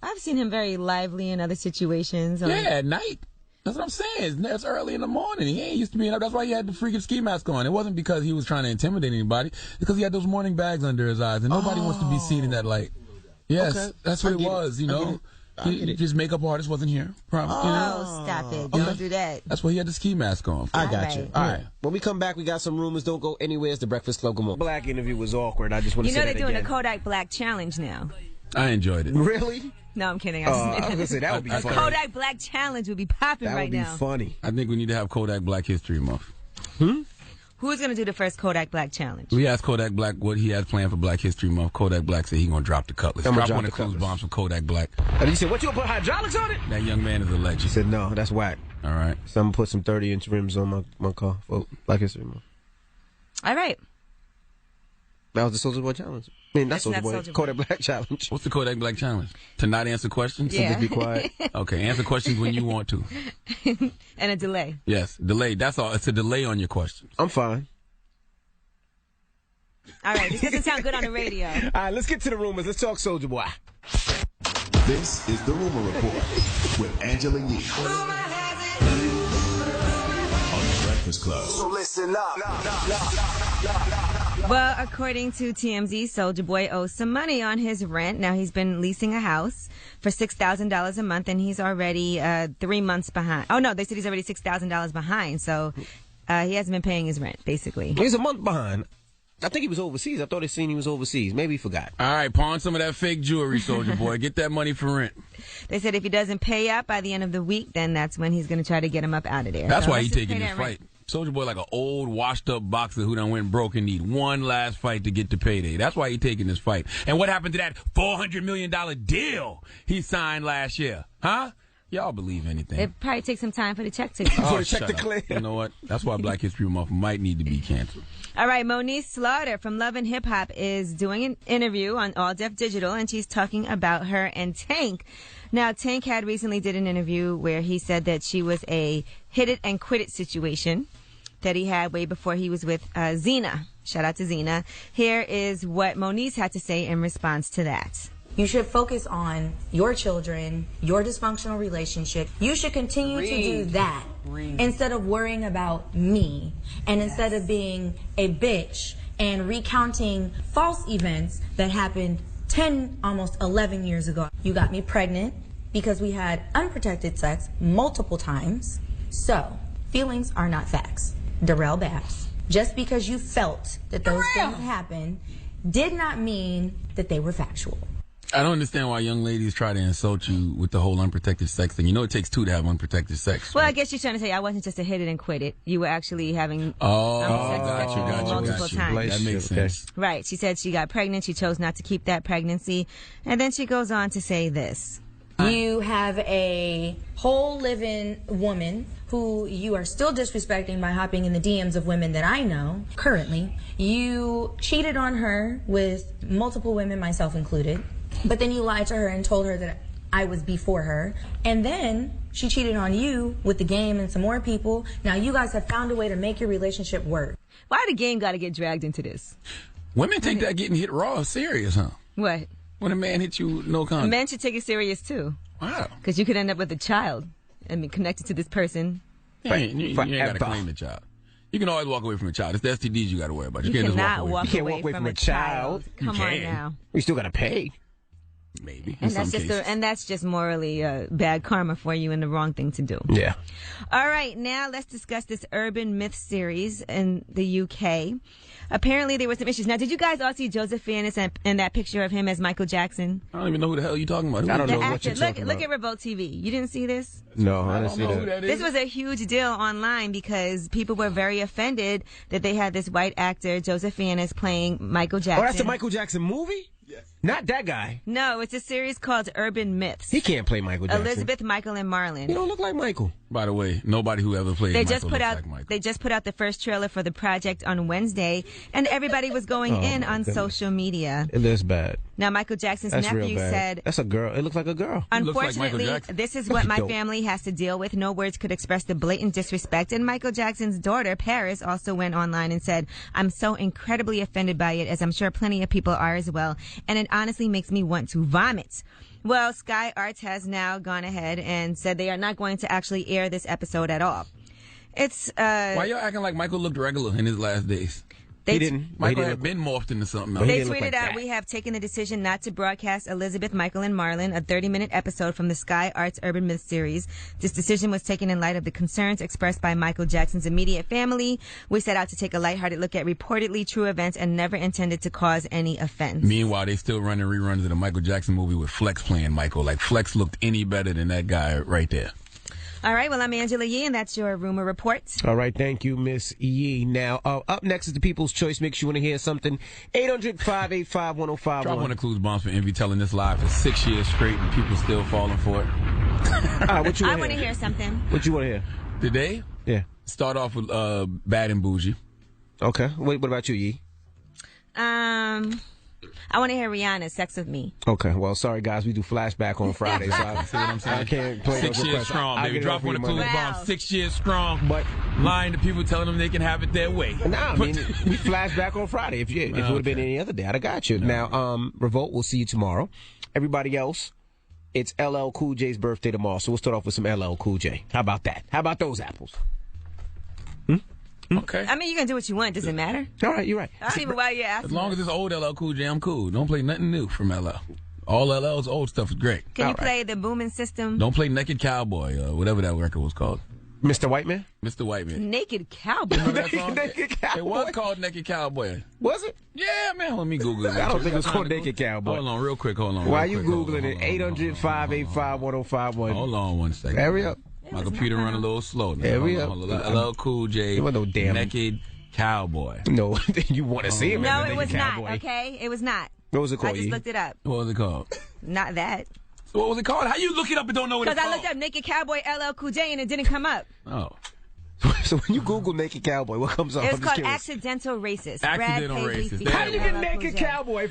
I've seen him very lively in other situations. Yeah, at night. That's what I'm saying. It's early in the morning. He ain't used to being up. That's why he had the freaking ski mask on. It wasn't because he was trying to intimidate anybody. It's because he had those morning bags under his eyes, and nobody wants to be seen in that light. Yes, okay. That's what it was, you know. His makeup artist wasn't here. Probably, you know? Stop it. Don't do that. That's why he had the ski mask on. I got you. All right. When we come back, we got some rumors. Don't go anywhere. It's the Breakfast Club. Come on. Black interview was awkward. I just want to say that they're doing a Kodak Black challenge now. I enjoyed it. Really? No, I'm kidding. I was going to say, that would be funny. Kodak Black challenge would be popping right now. That would be funny. I think we need to have Kodak Black History Month. Who's going to do the first Kodak Black challenge? We asked Kodak Black what he has planned for Black History Month. Kodak Black said he's going to drop the cutlass. Drop one of the cruise bombs from Kodak Black. And he said, what, you going to put hydraulics on it? That young man is a legend. He said, no, that's whack. All right. So I'm going to put some 30-inch rims on my car for Black History Month. All right. That was the Soulja Boy challenge. I mean, not Soulja Boy. Kodak Black challenge. What's the Kodak Black challenge? To not answer questions? Yeah. So just be quiet. Okay, answer questions when you want to. And a delay. Yes, delay. That's all. It's a delay on your questions. I'm fine. All right, this doesn't sound good on the radio. All right, let's get to the rumors. Let's talk Soulja Boy. This is the Rumor Report with Angela Yee on the Breakfast Club. So listen up. Well, according to TMZ, Soulja Boy owes some money on his rent. Now, he's been leasing a house for $6,000 a month, and he's already 3 months behind. Oh, no, they said he's already $6,000 behind, so he hasn't been paying his rent, basically. He's a month behind. I think he was overseas. I thought they seen he was overseas. Maybe he forgot. All right, pawn some of that fake jewelry, Soldier Boy. Get that money for rent. They said if he doesn't pay up by the end of the week, then that's when he's going to try to get him up out of there. That's so why he's taking this fight. Soldier Boy like an old, washed-up boxer who done went broke and need one last fight to get to payday. That's why he's taking this fight. And what happened to that $400 million deal he signed last year? Huh? Y'all believe anything. It probably takes some time for the check to clear. You know what? That's why Black History Month might need to be canceled. All right, Moniece Slaughter from Love and Hip Hop is doing an interview on All Def Digital, and she's talking about her and Tank. Now, Tank had recently did an interview where he said that she was a hit it and quit it situation that he had way before he was with Zena. Shout out to Zena. Here is what Moniece had to say in response to that. You should focus on your children, your dysfunctional relationship. You should continue to do that instead of worrying about me and instead of being a bitch and recounting false events that happened 10, almost 11 years ago. You got me pregnant because we had unprotected sex multiple times. So, feelings are not facts. Darrell Babs. Just because you felt that those things happened did not mean that they were factual. I don't understand why young ladies try to insult you with the whole unprotected sex thing. You know it takes two to have unprotected sex. Well, I guess she's trying to say I wasn't just a hit it and quit it. You were actually having multiple times. That makes sense. Right. She said she got pregnant. She chose not to keep that pregnancy. And then she goes on to say this. You have a whole living woman who you are still disrespecting by hopping in the DMs of women that I know currently. You cheated on her with multiple women, myself included. But then you lied to her and told her that I was before her. And then she cheated on you with the game and some more people. Now you guys have found a way to make your relationship work. Why the game got to get dragged into this? Women take that getting hit raw serious, huh? What? When a man hits you, no condom. Men should take it serious, too. Wow. Because you could end up with a child and be connected to this person. You ain't got to claim the child. You can always walk away from a child. It's the STDs you got to worry about. You can't cannot just walk away from a child. Come on now. You still got to pay. Maybe. And that's just morally bad karma for you and the wrong thing to do. Yeah. All right, now let's discuss this urban myth series in the UK. Apparently there were some issues. Now, did you guys all see Joseph Fiennes and that picture of him as Michael Jackson? I don't even know who the hell you're talking about. I don't know what you're talking about. Look at Revolt TV. You didn't see this? No, I didn't see who that is. This was a huge deal online because people were very offended that they had this white actor, Joseph Fiennes, playing Michael Jackson. Oh, that's the Michael Jackson movie? Yes. Not that guy. No, it's a series called Urban Myths. He can't play Michael Jackson. Elizabeth, Michael, and Marlon. He don't look like Michael. By the way, nobody who ever played Michael looks like Michael. They just put out the first trailer for the project on Wednesday, and everybody was going in on social media. It looks bad. Now, Michael Jackson's That's nephew real bad. said... That's a girl. It looks like a girl. Unfortunately, this is what my family has to deal with. No words could express the blatant disrespect. And Michael Jackson's daughter, Paris, also went online and said, I'm so incredibly offended by it, as I'm sure plenty of people are as well. And it honestly makes me want to vomit. Well, Sky Arts has now gone ahead and said they are not going to actually air this episode at all. It's why y'all acting like Michael looked regular in his last days? He didn't. Michael had been morphed into something else. They tweeted out, we have taken the decision not to broadcast Elizabeth, Michael, and Marlon, a 30-minute episode from the Sky Arts Urban Myth series. This decision was taken in light of the concerns expressed by Michael Jackson's immediate family. We set out to take a lighthearted look at reportedly true events and never intended to cause any offense. Meanwhile, they still running reruns of the Michael Jackson movie with Flex playing Michael. Like, Flex looked any better than that guy right there. All right, well, I'm Angela Yee, and that's your Rumor Report. All right, thank you, Miss Yee. Now, up next is the People's Choice Mix. You want to hear something? 800-585-1051. Drop one of Clues Bombs for Envy telling this live for 6 years straight, and people still falling for it. What you I want to hear something. What you want to hear? Today? Yeah. Start off with Bad and Bougie. Okay. What about you, Yee? I want to hear Rihanna's Sex With Me. Okay, well, sorry, guys. We do flashback on Friday, so see what I'm saying? I can't play 6 years strong, baby. Drop one of Clues Bombs. 6 years strong, but lying to people, telling them they can have it their way. Nah, I mean, we flash back on Friday. If it would have been any other day, I'd have got you. No. Now, Revolt, we'll see you tomorrow. Everybody else, it's LL Cool J's birthday tomorrow, so we'll start off with some LL Cool J. How about that? How about those apples? Okay. I mean, you can do what you want. Does it matter? All right, you're right. I don't even know why you're asking. As long as it's old LL Cool J, I'm cool. Don't play nothing new from LL. All LL's old stuff is great. Can you play the Booming System? Don't play Naked Cowboy, whatever that record was called. Mr. Whiteman? Mr. Whiteman. Naked Cowboy. Remember that song? Naked Cowboy. It was called Naked Cowboy. Was it? Yeah, man. Let me Google it. I don't think it was called Naked Cowboy. Hold on, real quick. Why are you Googling it? 800-585-1051. Hold on one second. Hurry up. My computer run a little slow now. Hurry up. LL Cool J. It wasn't no damn Naked Cowboy. No, you want to see him? No, it was not. Okay, it was not. What was it called? I just looked it up. What was it called? Not that. So what was it called? How you look it up and don't know what it's called? Because I looked up Naked Cowboy LL Cool J and it didn't come up. Oh. So when you Google Naked Cowboy, what comes up? It was called Accidental Racist. Accidental Racist. How did you get Naked Cowboy from